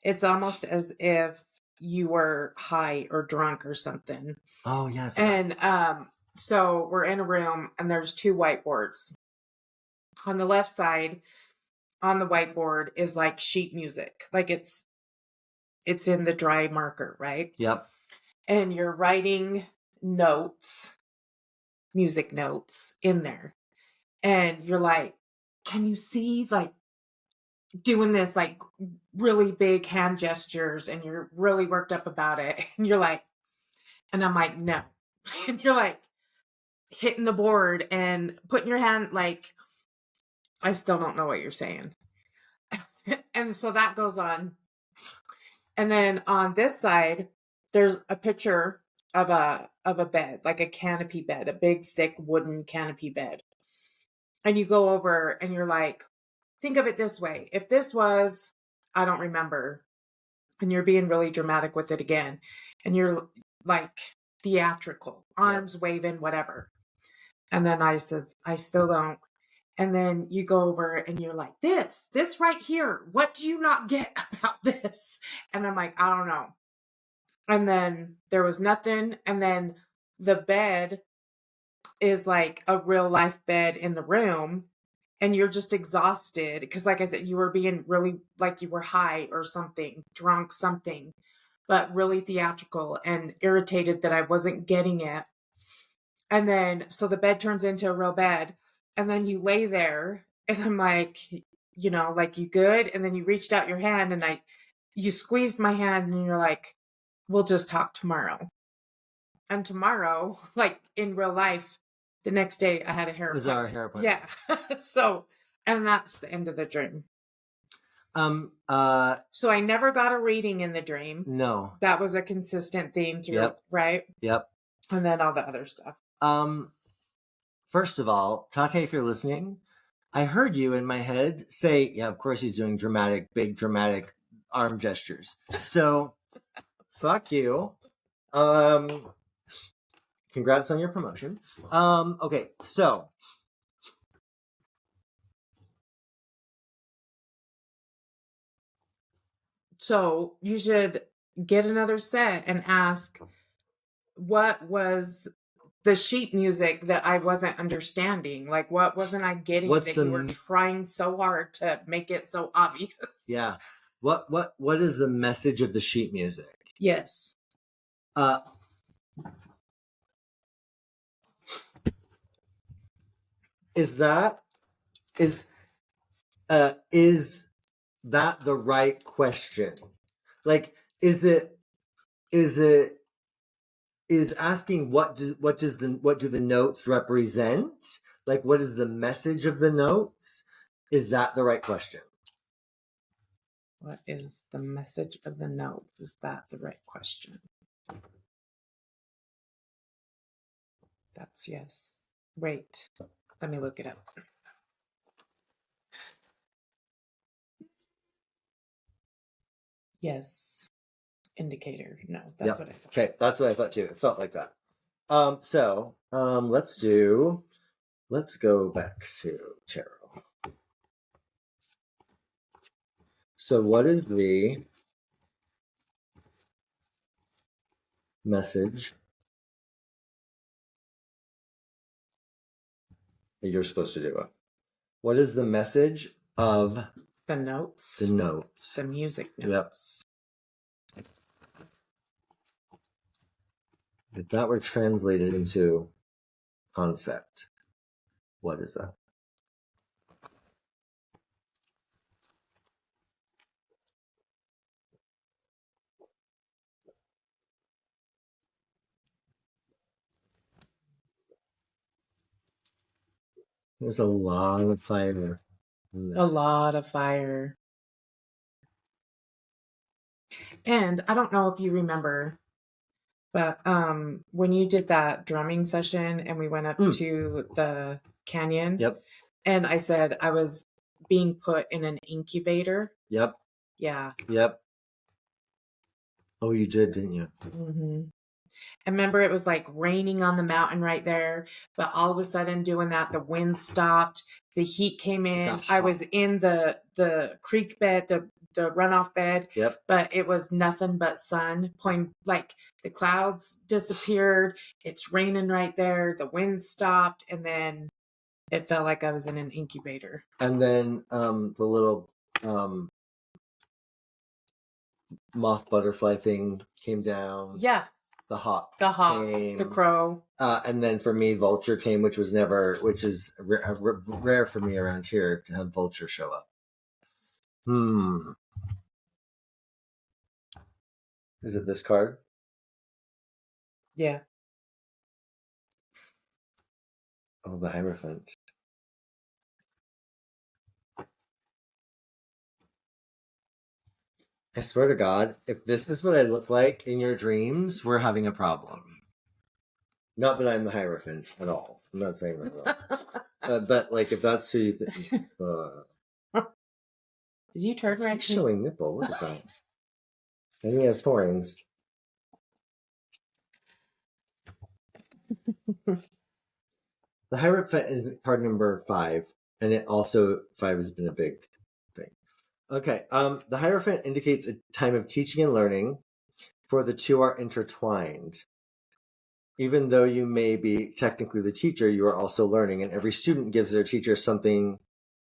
it's almost as if you were high or drunk or something. Oh, yeah. And so we're in a room and there's two whiteboards. On the left side, on the whiteboard is like sheet music. Like it's in the dry marker, right? Yep. And you're writing notes, music notes in there. And you're like, can you see, like, doing this like really big hand gestures, and you're really worked up about it. And you're like, and I'm like, no. And you're like hitting the board and putting your hand, like, I still don't know what you're saying. And so that goes on. And then on this side, there's a picture of a bed, like a canopy bed, a big, thick wooden canopy bed. And you go over and you're like, think of it this way. If this was, I don't remember, and you're being really dramatic with it again, and you're like theatrical, arms waving, whatever. And then I says, I still don't. And then you go over and you're like, this right here, what do you not get about this? And I'm like, I don't know. And then there was nothing. And then the bed is like a real life bed in the room. And you're just exhausted. Because like I said, you were being really like you were high or something, drunk, something, but really theatrical and irritated that I wasn't getting it. And then, so the bed turns into a real bed. And then you lay there and I'm like, you know, like, you good? And then you reached out your hand and you squeezed my hand and you're like, we'll just talk tomorrow. And tomorrow, like in real life, the next day I had a hair appointment. Was our hair appointment. Yeah. So, and that's the end of the dream. So I never got a reading in the dream. No. That was a consistent theme through, Yep. right? Yep. And then all the other stuff. First of all, Tate, if you're listening, I heard you in my head say, yeah, of course he's doing big dramatic arm gestures. So, fuck you. Congrats on your promotion. Okay, so. So you should get another set and ask, what was the sheet music that I wasn't understanding? Like, what wasn't I getting you were trying so hard to make it so obvious? Yeah. What is the message of the sheet music? Yes. Is that the right question? Like, is asking what do the notes represent? Like, what is the message of the notes? Is that the right question? What is the message of the note? Is that the right question? That's yes. Wait, let me look it up. Yes. Indicator. No, that's what I thought. Okay, that's what I thought too. It felt like that. Let's go back to tarot. So what is the message you're supposed to do it? What is the message of the notes? The notes. The music notes. Yep. If that were translated into concept, what is that? There's a lot of fire. A lot of fire. And I don't know if you remember, but when you did that drumming session and we went up to the canyon. Yep. And I said I was being put in an incubator. Yep. Yeah. Yep. Oh, you did, didn't you? Mm-hmm. I remember it was like raining on the mountain right there, but all of a sudden doing that, the wind stopped, the heat came in. I was in the creek bed, the runoff bed. Yep. But it was nothing but sun. Like the clouds disappeared. It's raining right there. The wind stopped, and then it felt like I was in an incubator. And then the little moth butterfly thing came down. Yeah. The hawk came. The crow. And then for me, vulture came, which is rare for me around here to have vulture show up. Is it this card? Yeah. Oh, the Hierophant. I swear to God, if this is what I look like in your dreams, we're having a problem. Not that I'm the Hierophant at all. I'm not saying that at all. But like, if that's who you think... Did you turn right? He's showing nipple. Look at that. And he has horns. The Hierophant is card number 5. And it also, 5 has been a big thing. Okay. The Hierophant indicates a time of teaching and learning, for the two are intertwined. Even though you may be technically the teacher, you are also learning, and every student gives their teacher something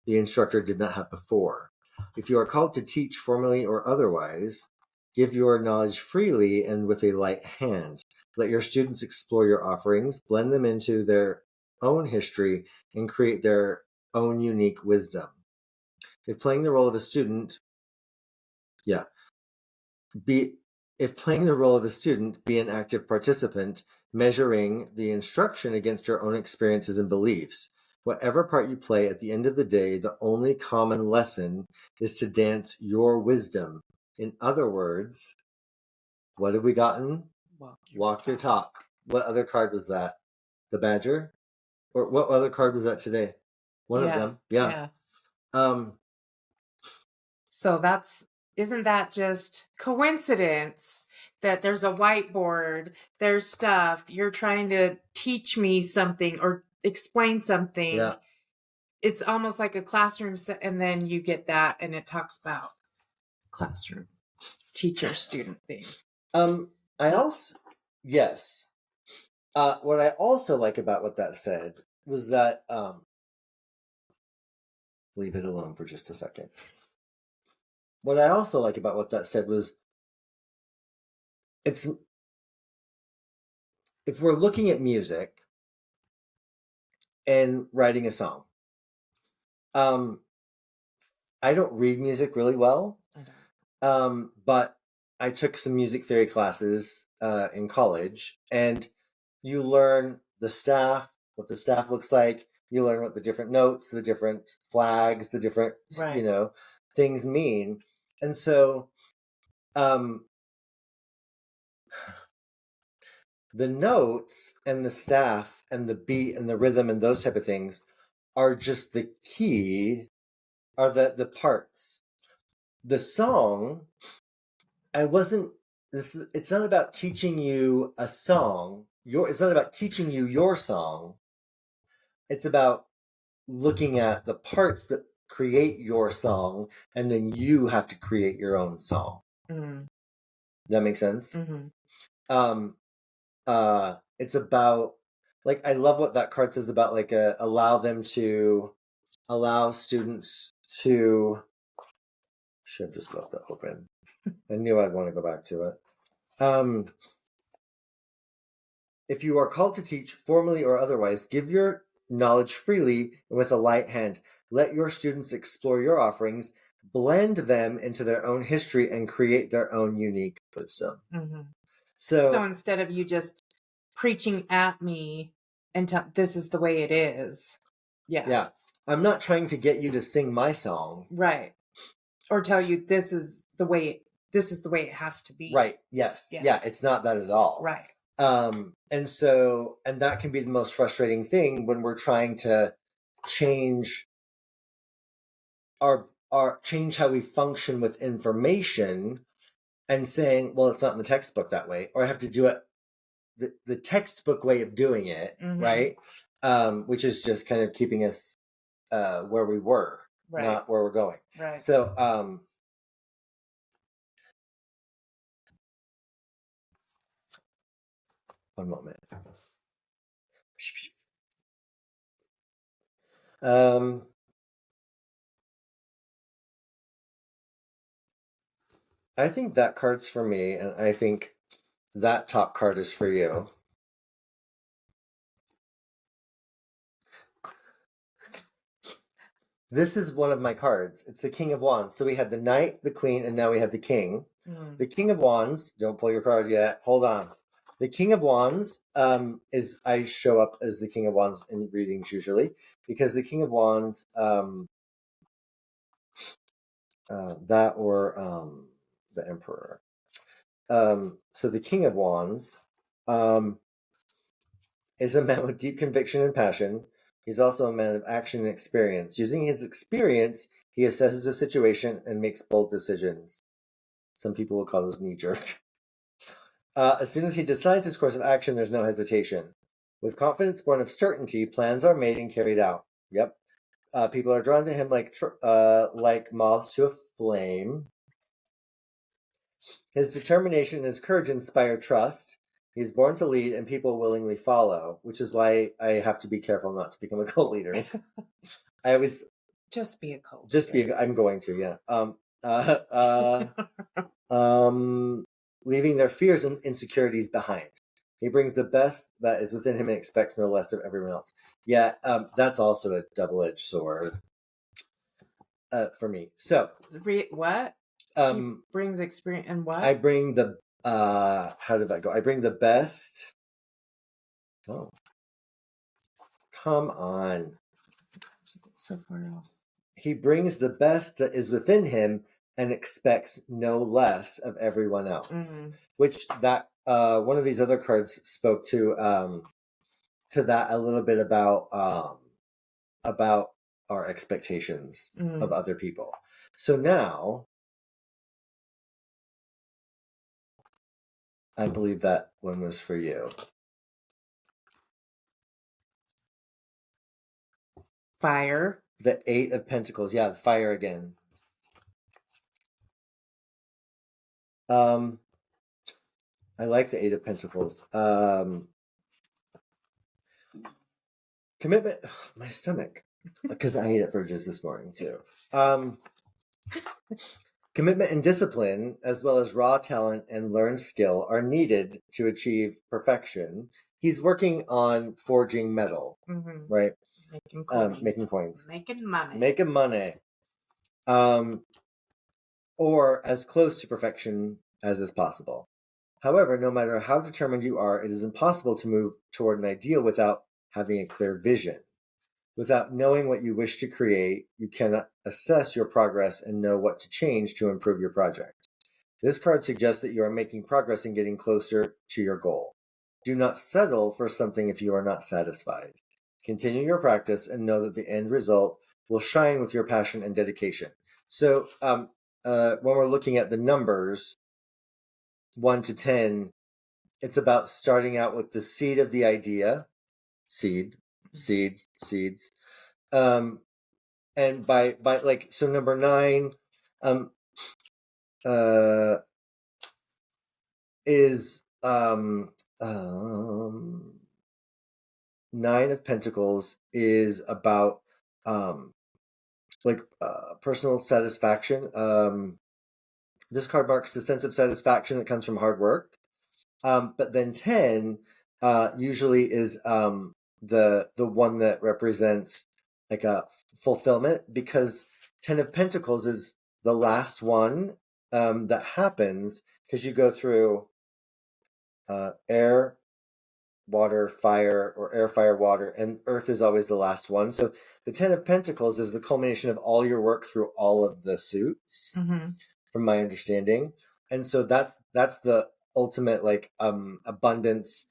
the instructor did not have before. If you are called to teach formally or otherwise, give your knowledge freely and with a light hand. Let your students explore your offerings, blend them into their own history, and create their own unique wisdom. If playing the role of a student, be an active participant, measuring the instruction against your own experiences and beliefs. Whatever part you play, at the end of the day, the only common lesson is to dance your wisdom. In other words, what have we gotten? Walk your talk. What other card was that? The Badger? Or what other card was that today? One of them. Yeah. So isn't that just coincidence that there's a whiteboard, there's stuff, you're trying to teach me something or explain something. Yeah. It's almost like a classroom, and then you get that, and it talks about classroom, teacher-student thing. Yes. What I also like about what that said was that, leave it alone for just a second. What I also like about what that said was, if we're looking at music and writing a song, I don't read music really well. I don't. But I took some music theory classes in college, and you learn the staff, what the staff looks like. You learn what the different notes, the different flags, the different, things mean. And so the notes and the staff and the beat and the rhythm and those type of things are just the key, are the parts. The song, it's not about teaching you a song. It's not about teaching you your song. It's about looking at the parts that create your song, and then you have to create your own song. Mm-hmm. That makes sense? Mm-hmm. It's about, like, I love what that card says about, like, allow students to, should have just left it open. I knew I'd want to go back to it. If you are called to teach, formally or otherwise, give your knowledge freely and with a light hand. Let your students explore your offerings, blend them into their own history, and create their own unique wisdom. Mm-hmm. So instead of you just preaching at me and this is the way it is. Yeah. I'm not trying to get you to sing my song. Right. Or tell you this is the way it has to be. Right. Yes. Yeah. It's not that at all. Right. And that can be the most frustrating thing when we're trying to change change how we function with information, and saying, well, it's not in the textbook that way, or I have to do it the textbook way of doing it, mm-hmm. right? Which is just kind of keeping us where we were, right. Not where we're going. Right. So, one moment. I think that card's for me, and I think that top card is for you. This is one of my cards. It's the King of Wands. So we had the Knight, the Queen, and now we have the King. Mm. The King of Wands, don't pull your card yet. Hold on. The King of Wands I show up as the King of Wands in readings usually, because the King of Wands, that or the Emperor. So the King of Wands is a man with deep conviction and passion. He's also a man of action and experience. Using his experience, he assesses a situation and makes bold decisions. Some people will call this knee-jerk. As soon as he decides his course of action, there's no hesitation. With confidence born of certainty, plans are made and carried out. Yep. People are drawn to him like moths to a flame. His determination and his courage inspire trust. He's born to lead, and people willingly follow, which is why I have to be careful not to become a cult leader. I always just be a cult. I'm going to, leaving their fears and insecurities behind. He brings the best that is within him and expects no less of everyone else. Yeah, that's also a double-edged sword for me. So, what? He brings experience and what? I bring the how did that go? I bring the best. Oh, come on! So far off. He brings the best that is within him and expects no less of everyone else. Mm-hmm. Which that one of these other cards spoke to that a little bit about our expectations of other people. So now, I believe that one was for you. Fire. The 8 of Pentacles. Yeah, the fire again. I like the 8 of Pentacles. Commitment. My stomach. Because I ate at Verges this morning, too. Commitment and discipline, as well as raw talent and learned skill, are needed to achieve perfection. He's working on forging metal, right? Making coins. Making money. Making money. Or as close to perfection as is possible. However, no matter how determined you are, it is impossible to move toward an ideal without having a clear vision. Without knowing what you wish to create, you cannot assess your progress and know what to change to improve your project. This card suggests that you are making progress in getting closer to your goal. Do not settle for something if you are not satisfied. Continue your practice and know that the end result will shine with your passion and dedication. So when we're looking at the numbers, 1 to 10, it's about starting out with the seed of the idea. Seeds. And by like, so number 9 is 9 of Pentacles is about personal satisfaction. This card marks the sense of satisfaction that comes from hard work. But then 10 usually is the one that represents like a fulfillment, because 10 of Pentacles is the last one that happens, because you go through air, water, fire, or air, fire, water, and earth is always the last one. So the 10 of Pentacles is the culmination of all your work through all of the suits, from my understanding. And so that's the ultimate abundance,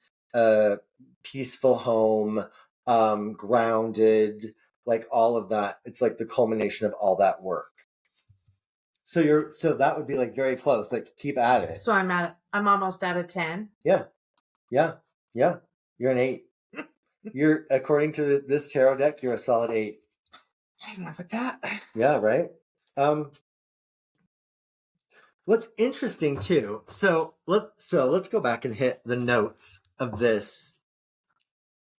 peaceful home, grounded, like all of that. It's like the culmination of all that work. So that would be like very close. Like keep at it. So I'm almost at a 10. Yeah. You're an 8. You're, according to this tarot deck, you're a solid 8. I'm enough with that. Yeah, right. What's interesting too. So let's go back and hit the notes of this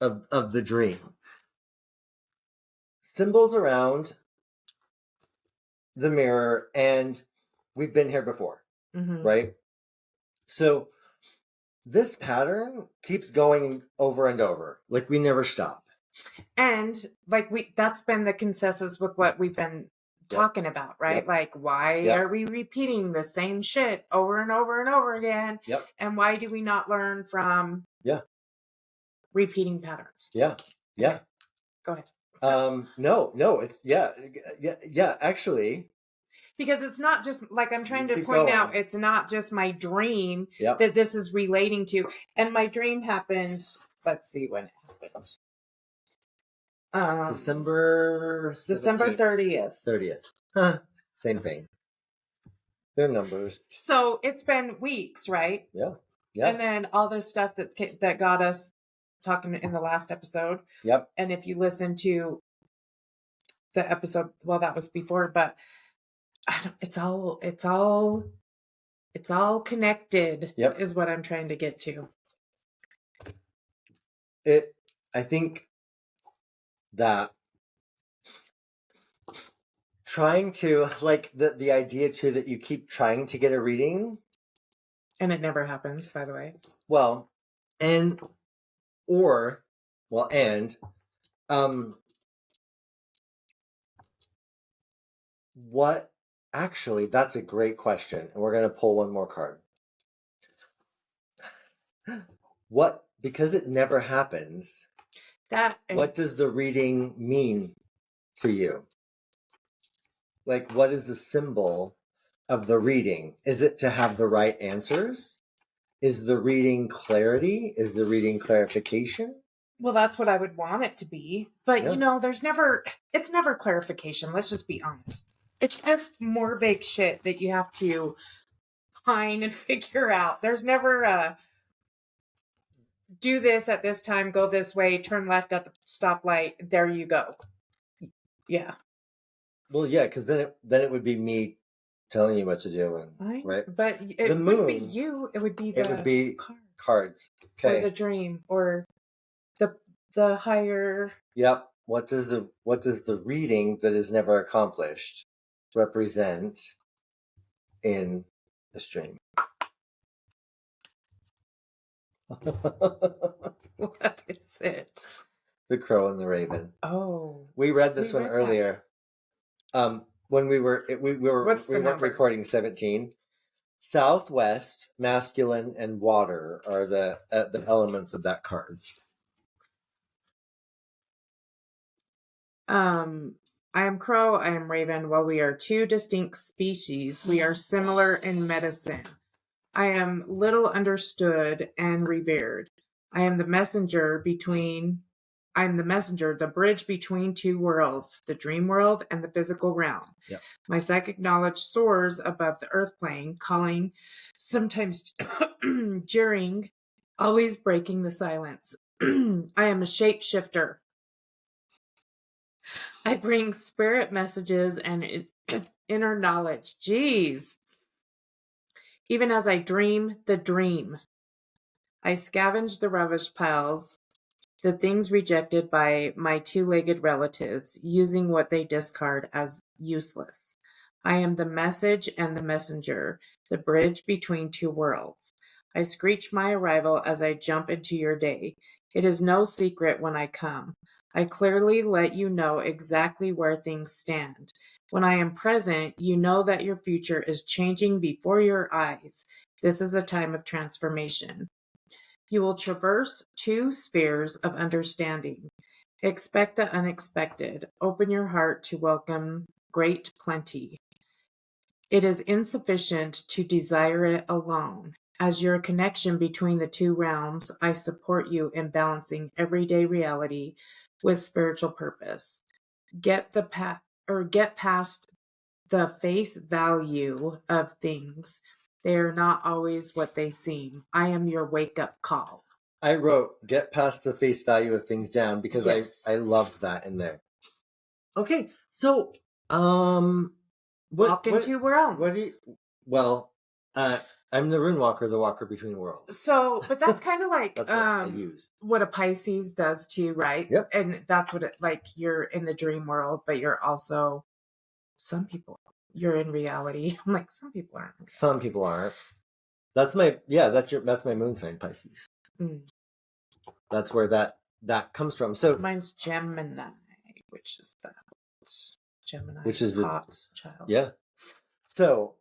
of the dream. Symbols around the mirror, and we've been here before, right? So this pattern keeps going over and over. Like we never stop. And that's been the consensus with what we've been talking about, right? Yep. Like, why are we repeating the same shit over and over and over again? Yep. And why do we not learn from repeating patterns? Yeah. Okay. Go ahead. No, it's actually. Because it's not just, like I'm trying to point out, it's not just my dream that this is relating to. And my dream happened, let's see when it happened. December 30th. 30th. Huh. Same thing. They're numbers. So it's been weeks, right? Yeah. And then all this stuff that got us talking in the last episode. Yep. And if you listen to the episode. Well, that was before, but it's all connected. Yep. Is what I'm trying to get to. I think that trying to, like, the idea too that you keep trying to get a reading, and it never happens, by the way. Well, what actually, that's a great question, and we're going to pull one more card. What, because it never happens, what does the reading mean to you? Like, what is the symbol of the reading? Is it to have the right answers? Is the reading clarity? Is the reading clarification? Well, that's what I would want it to be. But, Yeah. it's never clarification. Let's just be honest. It's just more vague shit that you have to pine and figure out. There's never a do this at this time, go this way, turn left at the stoplight. There you go. Yeah. Well, yeah, because then it would be me telling you what to do, right? But it wouldn't be you. It would be cards. Okay. Or the dream, or the higher. Yep. What does the reading that is never accomplished represent in the stream? What is it? The Crow and the Raven. Oh, we read this one earlier. When we weren't recording 17. Southwest, masculine, and water are the elements of that card. I am Crow, I am Raven. While we are two distinct species, we are similar in medicine. I am little understood and revered. I am the messenger, the bridge between two worlds, the dream world and the physical realm. Yep. My psychic knowledge soars above the earth plane, calling, sometimes jeering, always breaking the silence. I am a shapeshifter. I bring spirit messages and inner knowledge. Jeez. Even as I dream the dream, I scavenge the rubbish piles, the things rejected by my two-legged relatives, using what they discard as useless. I am the message and the messenger, the bridge between two worlds. I screech my arrival as I jump into your day. It is no secret when I come. I clearly let you know exactly where things stand. When I am present, you know that your future is changing before your eyes. This is a time of transformation. You will traverse two spheres of understanding. Expect the unexpected. Open your heart to welcome great plenty. It is insufficient to desire it alone. As your connection between the two realms, I support you in balancing everyday reality with spiritual purpose. Get past the face value of things. They are not always what they seem. I am your wake-up call. I wrote, get past the face value of things down, because yes. I loved that in there. Okay, so, walk into realms. I'm the rune walker, the walker between worlds. So, but that's kind of like that's what I used. What a Pisces does too, right? Yep. And that's what you're in the dream world, but you're also, you're in reality. I'm like, some people aren't. Some people aren't. That's my moon sign, Pisces. Mm. That's where that comes from. So mine's Gemini, which is that Gemini, which is Pot's child. Yeah. So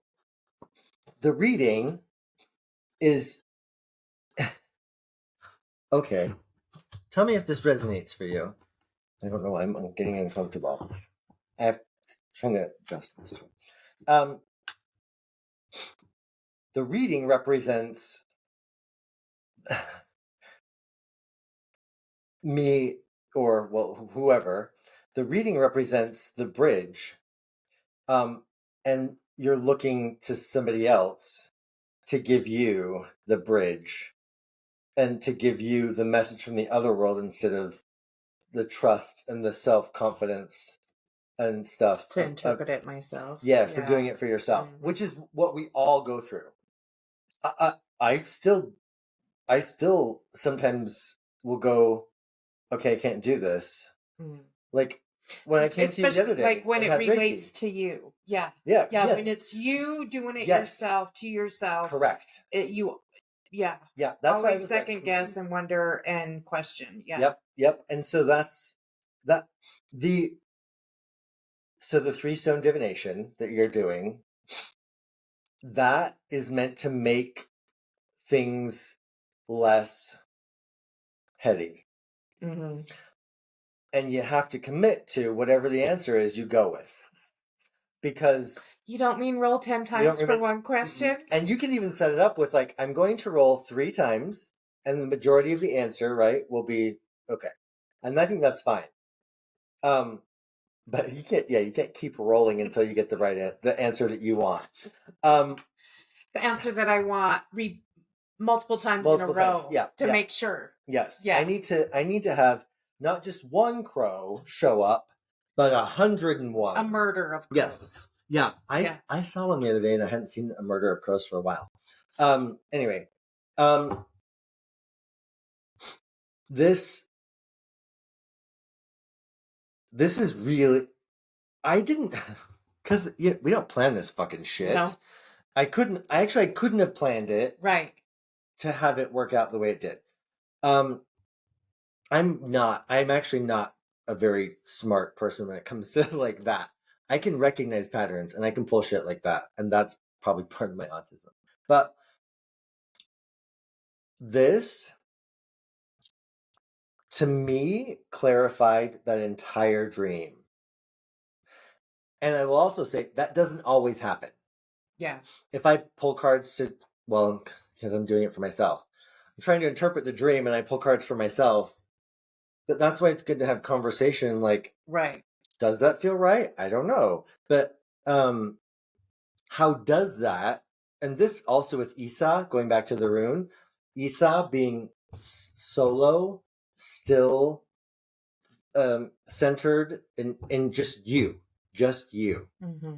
the reading is okay. Tell me if this resonates for you. I don't know. I'm getting uncomfortable. I'm trying to adjust this. The reading represents me, or whoever. The reading represents the bridge, and you're looking to somebody else to give you the bridge and to give you the message from the other world instead of the trust and the self-confidence and stuff. To interpret it myself. Yeah, for doing it for yourself, which is what we all go through. I still sometimes will go, okay, I can't do this. Like when I came to you the other day, like when it relates to you. Yeah. Yeah. Yeah. When it's you doing it yourself to yourself. Correct. Yeah. That's always why I was second guess and wonder and question. Yeah. Yep. And so that's that. So the 3-stone divination that you're doing, that is meant to make things less heady. Mm-hmm. And you have to commit to whatever the answer is you go with. Because you don't mean roll 10 times for one question? And you can even set it up with like, I'm going to roll 3 times and the majority of the answer, right, will be okay. And I think that's fine. But you can't keep rolling until you get the answer that you want. The answer that I want multiple times in a row to make sure. Yes. Yeah. I need to have not just one crow show up, but 101. A murder of crows. Yes. Yeah. I saw one the other day and I hadn't seen a murder of crows for a while. Anyway. This is really, I didn't, because we don't plan this fucking shit. No. I couldn't have planned it. Right. To have it work out the way it did. I'm actually not a very smart person when it comes to like that. I can recognize patterns and I can pull shit like that. And that's probably part of my autism. But this, to me, clarified that entire dream. And I will also say that doesn't always happen. Yeah. If I pull cards because I'm doing it for myself. I'm trying to interpret the dream and I pull cards for myself. But that's why it's good to have conversation like, right. Does that feel right? I don't know. But how does that? And this also with Isa, going back to the rune, Isa being solo, still centered in just you. Mm-hmm.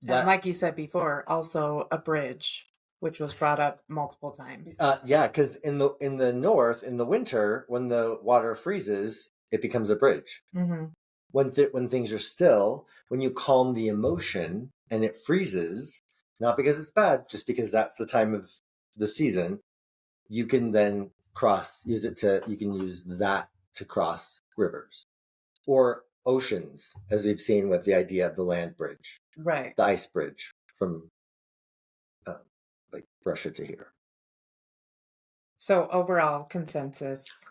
And like you said before, also a bridge, which was brought up multiple times. Because in the north, in the winter, when the water freezes, it becomes a bridge. Mm-hmm. When things are still, when you calm the emotion and it freezes, not because it's bad, just because that's the time of the season, you can then use that to cross rivers or oceans, as we've seen with the idea of the land bridge, right? The ice bridge from like Russia to here. So overall consensus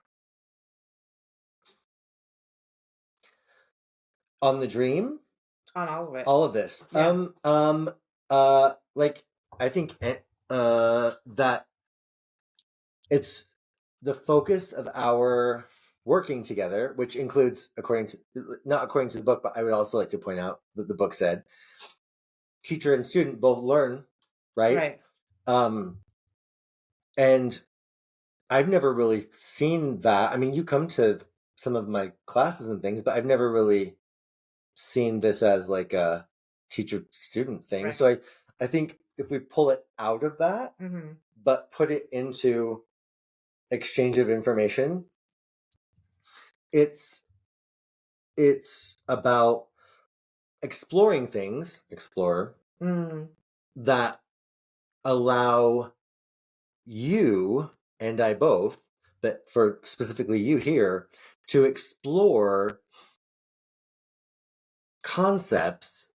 on the dream, on all of it, all of this. Yeah. Like I think that it's the focus of our working together, which includes, not according to the book, but I would also like to point out that the book said teacher and student both learn, right? And I've never really seen that. I mean, you come to some of my classes and things, but I've never really seen this as like a teacher-student thing. Right. So I think if we pull it out of that, mm-hmm. but put it into exchange of information, it's about exploring things, that allow you and I both, but for specifically you here, to explore concepts,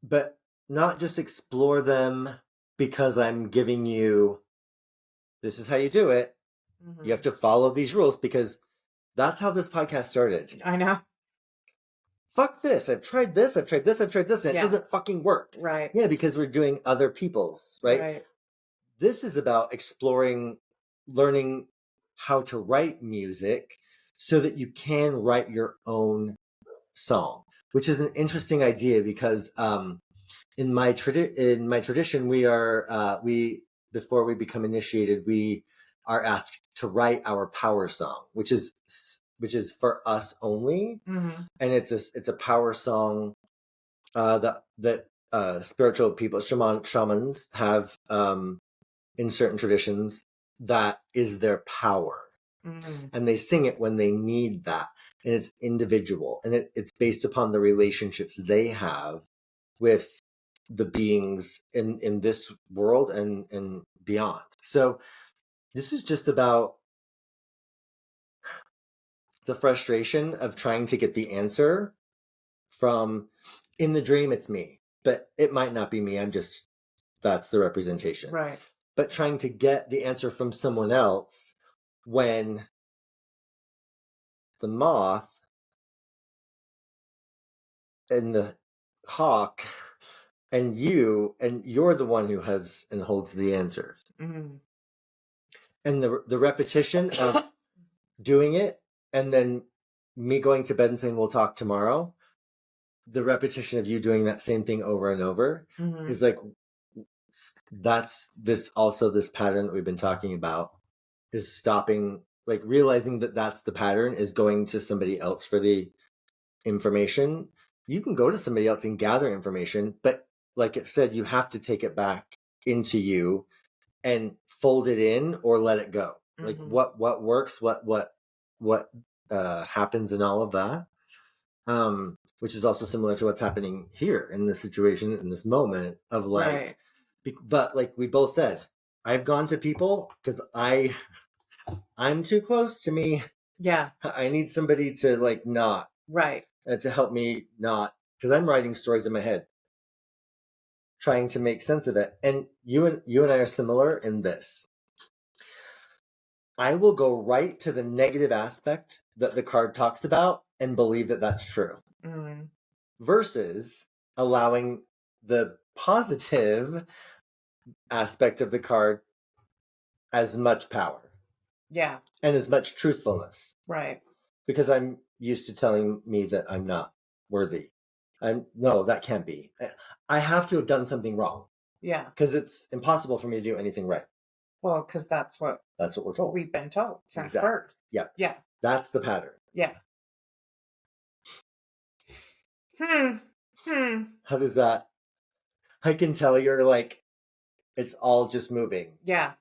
but not just explore them because I'm giving you, this is how you do it. Mm-hmm. You have to follow these rules, because that's how this podcast started. I know. Fuck this. I've tried this, and it doesn't fucking work. Right. Yeah, because we're doing other people's, right? This is about exploring, learning how to write music so that you can write your own song, which is an interesting idea, because in my tradition, we before we become initiated, we are asked to write our power song, which is which is for us only. And it's a power song that spiritual people, shamans have in certain traditions, that is their power. And they sing it when they need that. And it's individual. And it's based upon the relationships they have with the beings in this world and beyond. So this is just about the frustration of trying to get the answer from, in the dream, it's me, but it might not be me. That's the representation. Right. But trying to get the answer from someone else when the moth and the hawk and you're the one who has and holds the answers. And the repetition of doing it and then me going to bed and saying we'll talk tomorrow, the repetition of you doing that same thing over and over is like, that's this pattern that we've been talking about, is stopping, like realizing that that's the pattern, is going to somebody else for the information. You can go to somebody else and gather information, but like it said, you have to take it back into you and fold it in or let it go. Like what works, what happens in all of that. Which is also similar to what's happening here in this situation, in this moment of like, right. But like we both said, I've gone to people because I'm too close to me. Yeah. I need somebody to like not. Right. To help me not, because I'm writing stories in my head, trying to make sense of it. And you and I are similar in this. I will go right to the negative aspect that the card talks about and believe that that's true. Versus allowing the positive aspect of the card as much power. Yeah. And as much truthfulness. Right. Because I'm used to telling me that I'm not worthy. No, that can't be. I have to have done something wrong. Yeah. Because it's impossible for me to do anything right. Well, because that's what we're told. We've been told since birth. Yeah. Yeah. That's the pattern. Yeah. How does that? I can tell you're like, it's all just moving. Yeah.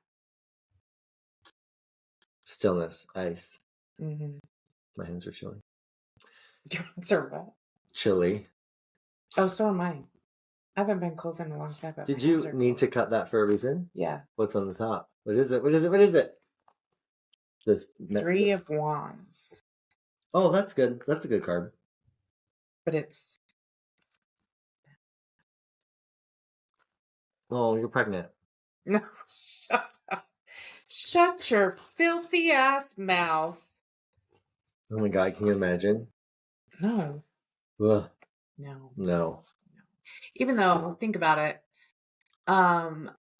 Stillness, ice. My hands are chilly. Your hands are what? Chilly. Oh, so am I. I haven't been cold in a long time. Did you need to cut that for a reason? Yeah. What's on the top? What is it? This Three of Wands. Oh, that's good. That's a good card. But it's... Oh, you're pregnant. No, shut up. Shut your filthy ass mouth. Oh my God, can you imagine? No. Ugh. No. Even though, think about it.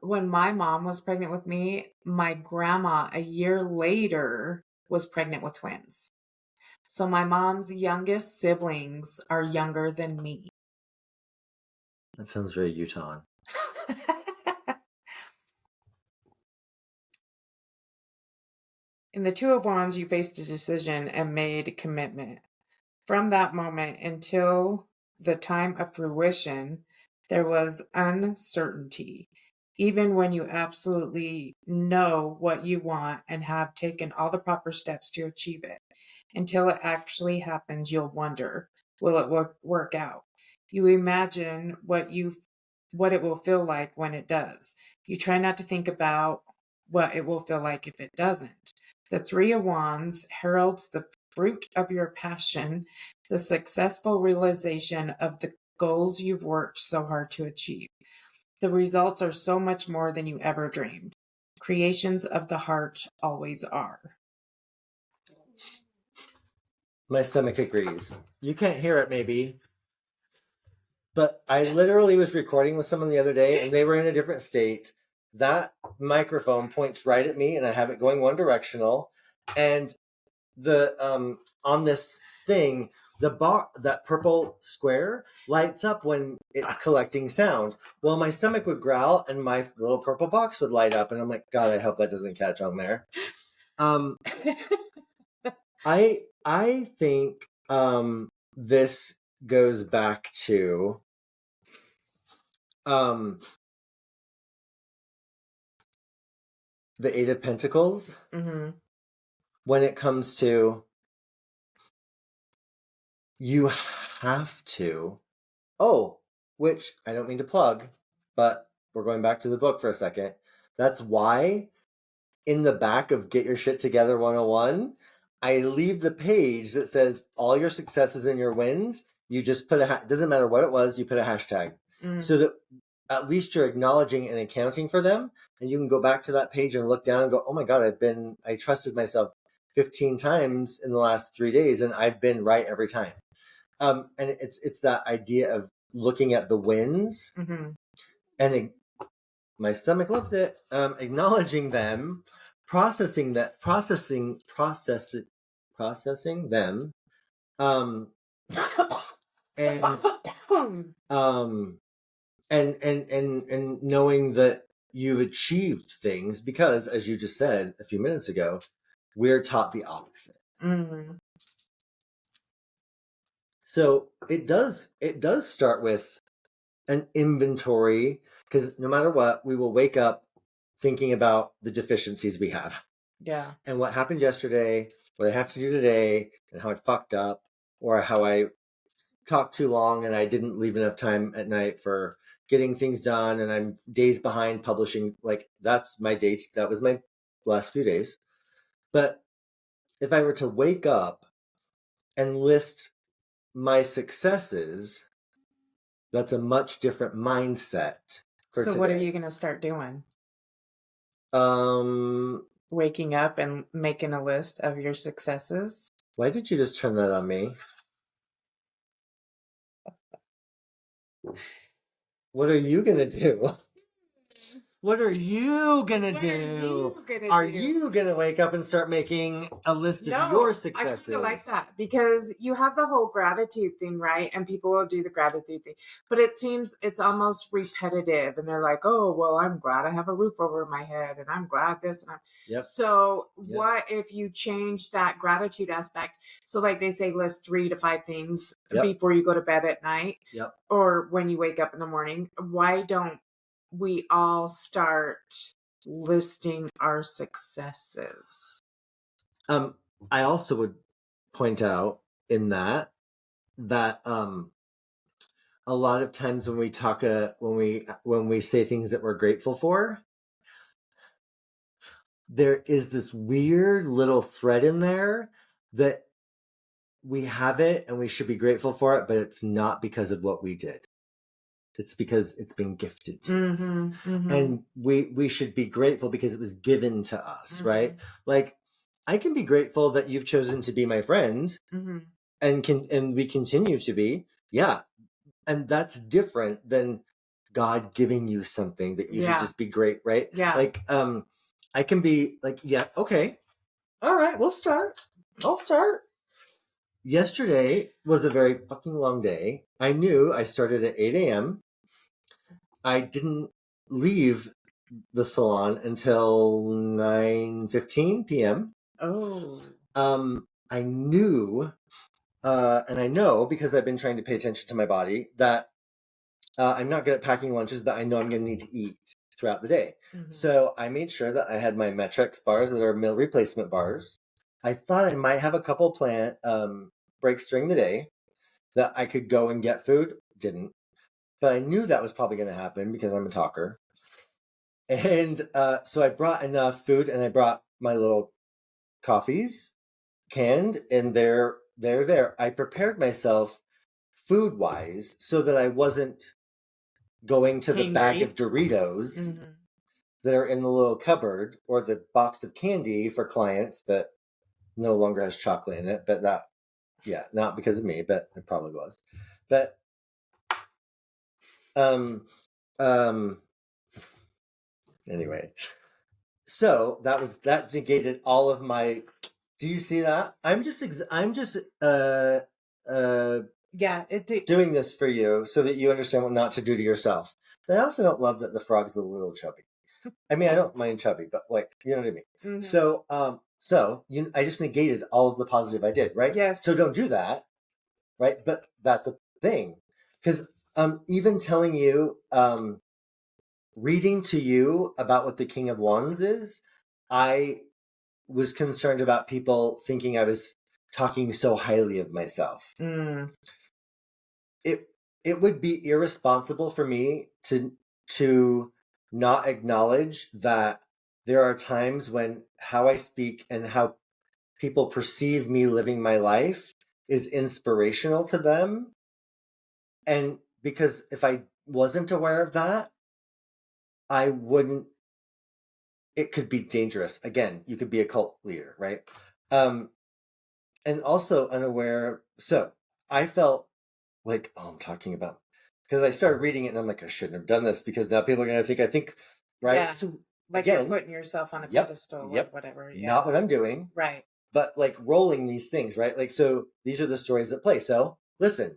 When my mom was pregnant with me, my grandma a year later was pregnant with twins. So my mom's youngest siblings are younger than me. That sounds very Utah. In the Two of Wands, you faced a decision and made a commitment. From that moment until the time of fruition, there was uncertainty. Even when you absolutely know what you want and have taken all the proper steps to achieve it. Until it actually happens, you'll wonder, will it work out? You imagine what it will feel like when it does. You try not to think about what it will feel like if it doesn't. The Three of Wands heralds the fruit of your passion, the successful realization of the goals you've worked so hard to achieve. The results are so much more than you ever dreamed. Creations of the heart always are. My stomach agrees. You can't hear it, maybe. But I literally was recording with someone the other day, and they were in a different state. That microphone points right at me, and I have it going one directional. And the on this thing, that purple square lights up when it's collecting sound. Well, my stomach would growl, and my little purple box would light up, and I'm like, God, I hope that doesn't catch on there. I think this goes back to the Eight of Pentacles when it comes to you have to. Oh, which I don't mean to plug, but we're going back to the book for a second. That's why in the back of Get Your Shit Together 101, I leave the page that says all your successes and your wins. You just put it doesn't matter what it was, you put a hashtag so that at least you're acknowledging and accounting for them. And you can go back to that page and look down and go, oh my God, I trusted myself 15 times in the last 3 days and I've been right every time. And it's that idea of looking at the wins and my stomach loves it. Acknowledging them, processing them, and knowing that you've achieved things because, as you just said a few minutes ago, we're taught the opposite. So it does start with an inventory, because no matter what, we will wake up thinking about the deficiencies we have. Yeah. And what happened yesterday, what I have to do today, and how I fucked up, or how I talked too long and I didn't leave enough time at night for getting things done, and I'm days behind publishing. Like, that's my date. That was my last few days. But if I were to wake up and list my successes, that's a much different mindset for so today. What are you going to start doing? Waking up and making a list of your successes. Why did you just turn that on me? What are you going to do? What are you going to do? Are you going to wake up and start making a list of your successes? I kind of like that, because you have the whole gratitude thing, right? And people will do the gratitude thing. But it seems it's almost repetitive. And they're like, oh, well, I'm glad I have a roof over my head. And I'm glad this. And Yep. So what if you change that gratitude aspect? So like they say, list 3 to 5 things before you go to bed at night. Yep. Or when you wake up in the morning. Why don't we all start listing our successes? I also would point out in that a lot of times when we talk when we say things that we're grateful for, there is this weird little thread in there that we have it and we should be grateful for it, but it's not because of what we did. It's because it's been gifted to us. And we should be grateful because it was given to us, right? Like, I can be grateful that you've chosen to be my friend and we continue to be. Yeah. And that's different than God giving you something that you should just be great, right? Yeah. Like, I can be like, yeah, okay. All right, I'll start. Yesterday was a very fucking long day. I knew I started at 8 a.m. I didn't leave the salon until 9:15 p.m. Oh. I knew, and I know because I've been trying to pay attention to my body, that I'm not good at packing lunches, but I know I'm going to need to eat throughout the day. So I made sure that I had my Metrex bars that are meal replacement bars. I thought I might have a couple breaks during the day that I could go and get food. Didn't. But I knew that was probably going to happen because I'm a talker. And so I brought enough food, and I brought my little coffees canned, and they're there. I prepared myself food-wise so that I wasn't going to the bag of Doritos that are in the little cupboard, or the box of candy for clients that no longer has chocolate in it. But that, not because of me, but it probably was. But anyway, so that negated all of my. Do you see that? I'm just doing this for you so that you understand what not to do to yourself. But I also don't love that the frog's a little chubby. I mean, I don't mind chubby, but like, you know what I mean? So So I just negated all of the positive I did, right? Yes. So don't do that, right? But that's a thing. Because even telling you, reading to you about what the King of Wands is, I was concerned about people thinking I was talking so highly of myself. It would be irresponsible for me to not acknowledge that there are times when how I speak and how people perceive me living my life is inspirational to them. And because if I wasn't aware of that, I wouldn't, it could be dangerous. Again, you could be a cult leader, right? And also unaware. So I felt like, oh, I'm talking about, because I started reading it and I'm like, I shouldn't have done this because now people are going to think, right? Yeah. So like again, you're putting yourself on a pedestal or whatever. Yeah. Not what I'm doing. Right. But like rolling these things, right? Like, so these are the stories that play. So listen,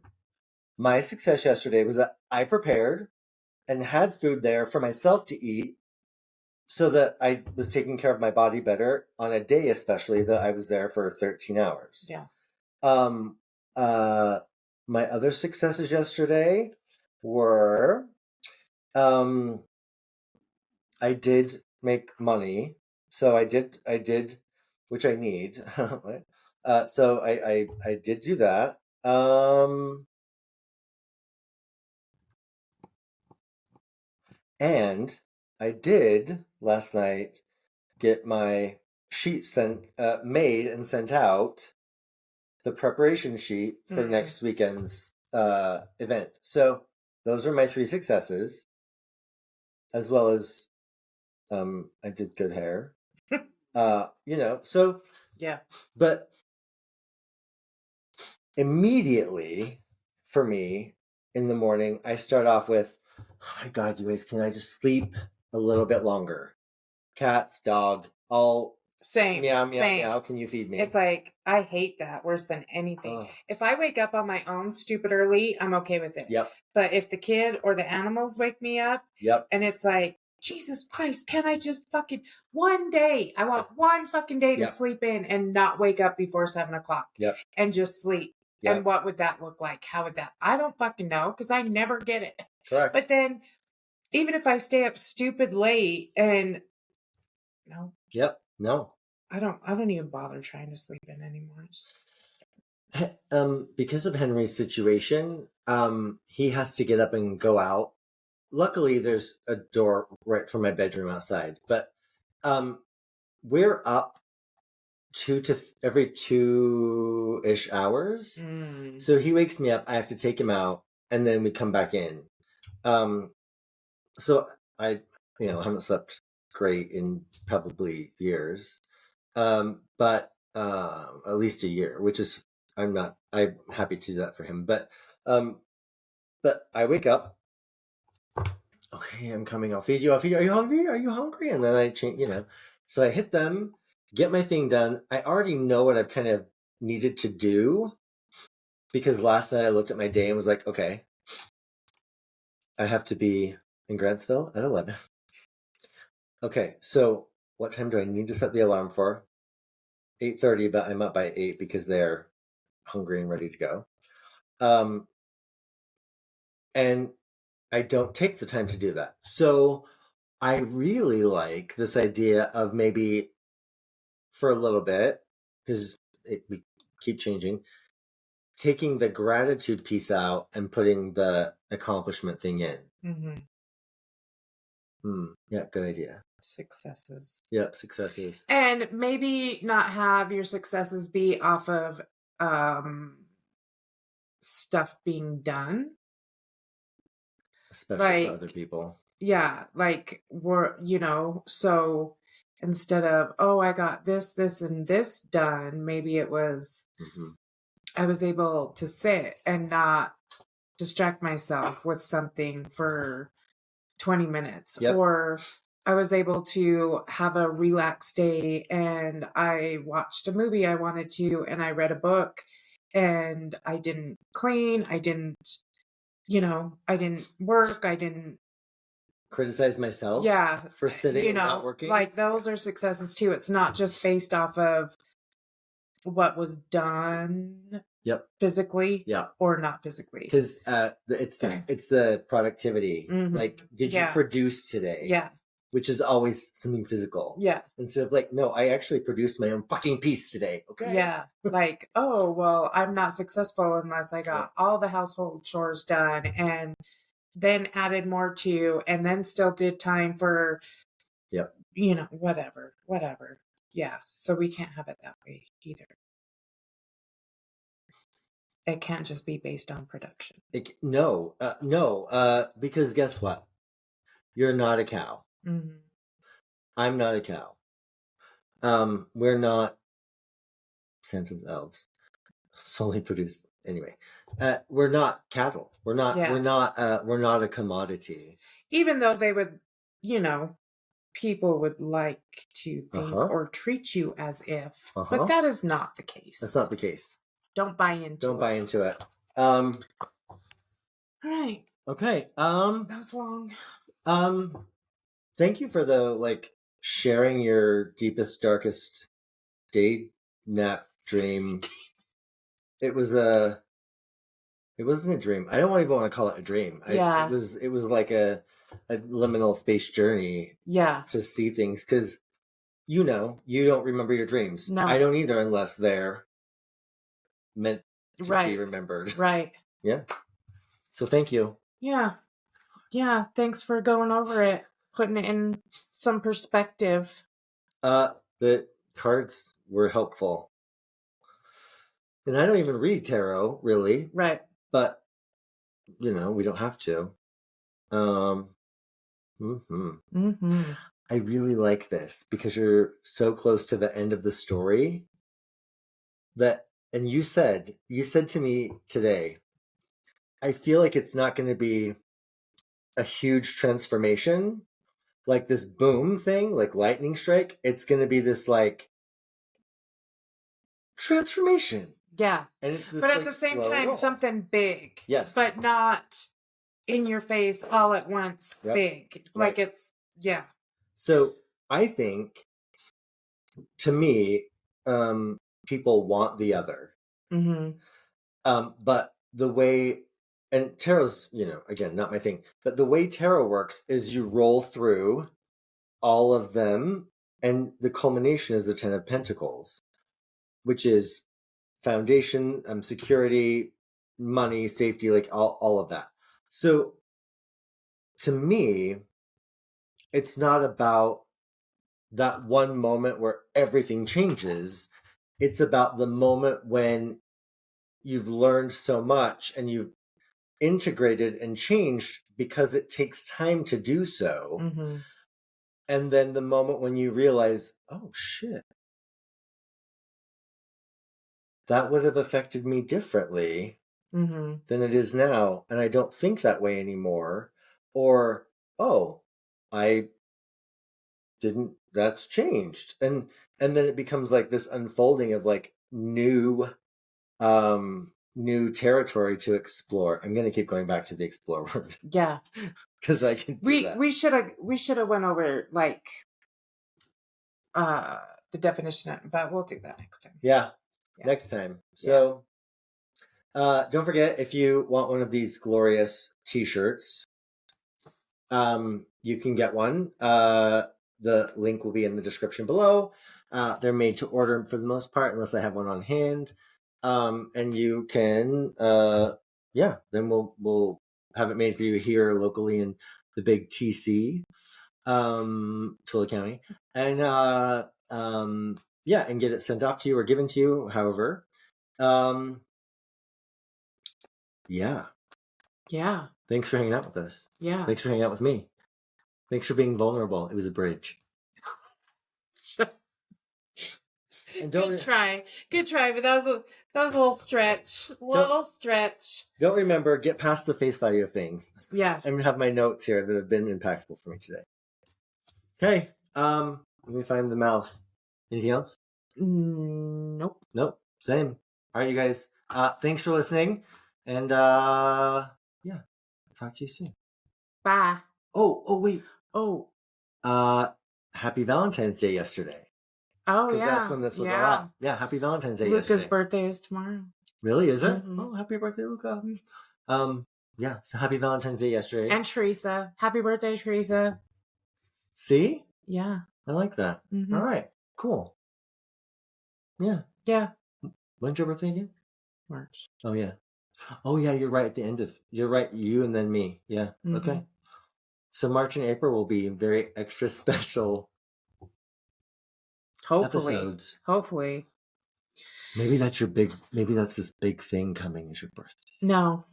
my success yesterday was that I prepared and had food there for myself to eat so that I was taking care of my body better on a day, especially that I was there for 13 hours. Yeah. My other successes yesterday were, I did make money. So I did, which I need. So I did do that. And I did last night get my sheet made and sent out, the preparation sheet for next weekend's event. So those are my 3 successes, as well as I did good hair. So yeah. But immediately for me in the morning, I start off with, oh my God, you guys, can I just sleep a little bit longer? Cats, dog, all same. Meow, meow, same. meow. Can you feed me? It's like, I hate that worse than anything. If I wake up on my own stupid early, I'm okay with it. Yep. But if the kid or the animals wake me up, and it's like, Jesus Christ, can I just fucking one day? I want one fucking day to sleep in and not wake up before 7 o'clock. Yep. And just sleep. Yep. And what would that look like? How would that? I don't fucking know because I never get it. Correct. But then, even if I stay up stupid late and no. Yep. No. I don't even bother trying to sleep in anymore. Because of Henry's situation, he has to get up and go out. Luckily, there's a door right from my bedroom outside, but we're up every 2-ish hours. So he wakes me up, I have to take him out, and then we come back in. So I haven't slept great in probably years, but at least a year, which is I'm happy to do that for him. But I wake up, okay, I'm coming, I'll feed you. Are you hungry? And then I change, so I hit them, get my thing done. I already know what I've kind of needed to do, because last night I looked at my day and was like, okay, I have to be in Grantsville at 11. Okay, so what time do I need to set the alarm for? 8:30, but I'm up by 8 because they're hungry and ready to go. And I don't take the time to do that. So I really like this idea of maybe for a little bit, because we keep changing, taking the gratitude piece out and putting the accomplishment thing in. Yeah, good idea. Successes. Yep, successes. And maybe not have your successes be off of stuff being done. Especially for other people. Yeah, like so instead of, oh, I got this, and this done, maybe it was I was able to sit and not distract myself with something for 20 minutes. Yep. Or I was able to have a relaxed day and I watched a movie I wanted to, and I read a book, and I didn't clean. I didn't, I didn't work. I didn't criticize myself Yeah. for sitting and not working. Like those are successes too. It's not just based off of what was done physically or not physically. Because it's the productivity. Mhm. Like, did you produce today? Yeah. Which is always something physical. Yeah. Instead of like, no, I actually produced my own fucking piece today. Okay. Yeah. Like, oh, well, I'm not successful unless I got all the household chores done and then added more to, and then still did time for, whatever. Yeah. So we can't have it that way either. It can't just be based on production. No, because guess what? You're not a cow. Mm-hmm. I'm not a cow. We're not Santa's elves. Solely produced anyway. We're not cattle. We're not a commodity. Even though they would, people would like to think or treat you as if, but that is not the case. That's not the case. Don't buy into it. All right. Okay. That was long. Thank you for sharing your deepest, darkest day nap dream. It wasn't a dream. I don't even want to call it a dream. It was like a liminal space journey. Yeah. To see things, because you don't remember your dreams. No. I don't either, unless they're meant to be remembered. Right. Yeah. So thank you. Yeah. Yeah. Thanks for going over it, putting it in some perspective. The cards were helpful. And I don't even read tarot, really. Right. But, we don't have to. I really like this because you're so close to the end of the story and you said to me today, I feel like it's not going to be a huge transformation, like this boom thing, like lightning strike. It's going to be this transformation. Yeah. And it's this, but at the same time, something big. Yes. But not in your face all at once big. Like it's, So I think, to me, people want the other. Mm-hmm. But the way, and tarot's, again, not my thing, but the way tarot works is you roll through all of them, and the culmination is the 10 of Pentacles, which is foundation, security, money, safety, like all of that. So to me, it's not about that one moment where everything changes. It's about the moment when you've learned so much and you've integrated and changed, because it takes time to do so. Mm-hmm. And then the moment when you realize, oh shit, that would have affected me differently than it is now, and I don't think that way anymore. Or, oh, I didn't, that's changed. And then it becomes like this unfolding of new territory to explore. I'm going to keep going back to the explore word. Yeah. Because I can do that. We should have went over the definition, but we'll do that next time. Yeah. Next time. So don't forget, if you want one of these glorious t-shirts, you can get one. The link will be in the description below. They're made to order for the most part, unless I have one on hand. And you can, then we'll have it made for you here locally in the big TC, Tula County, and and get it sent off to you or given to you, however. Yeah. Thanks for hanging out with us. Yeah. Thanks for hanging out with me. Thanks for being vulnerable. It was a bridge. And Good try, but that was a little stretch. Don't remember, get past the face value of things. Yeah. And have my notes here that have been impactful for me today. Okay. Let me find the mouse. Anything else? Nope. Same. All right, you guys. Thanks for listening. And talk to you soon. Bye. Oh, wait. Oh. Happy Valentine's Day yesterday. Oh, Because yeah. that's when this will go out. Yeah, happy Valentine's Day Luca's yesterday. birthday is tomorrow. Really? Is it? Mm-hmm. Oh, happy birthday, Luca. Yeah, so happy Valentine's Day yesterday. And Teresa. Happy birthday, Teresa. See? Yeah. I like that. Mm-hmm. All right, cool. Yeah. Yeah. When's your birthday again? March. Oh, yeah. Oh, yeah, you're right at the end of... You're right, you and then me. Yeah, okay. So March and April will be very extra special episodes. Hopefully. Maybe that's this big thing coming is your birthday. No,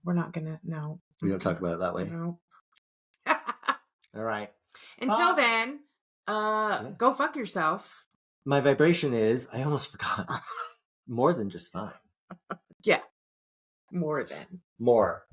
we're not gonna. No, we don't talk about it that way. No. All right. Until then, go fuck yourself. My vibration is, I almost forgot, more than just fine. Yeah, more than. More.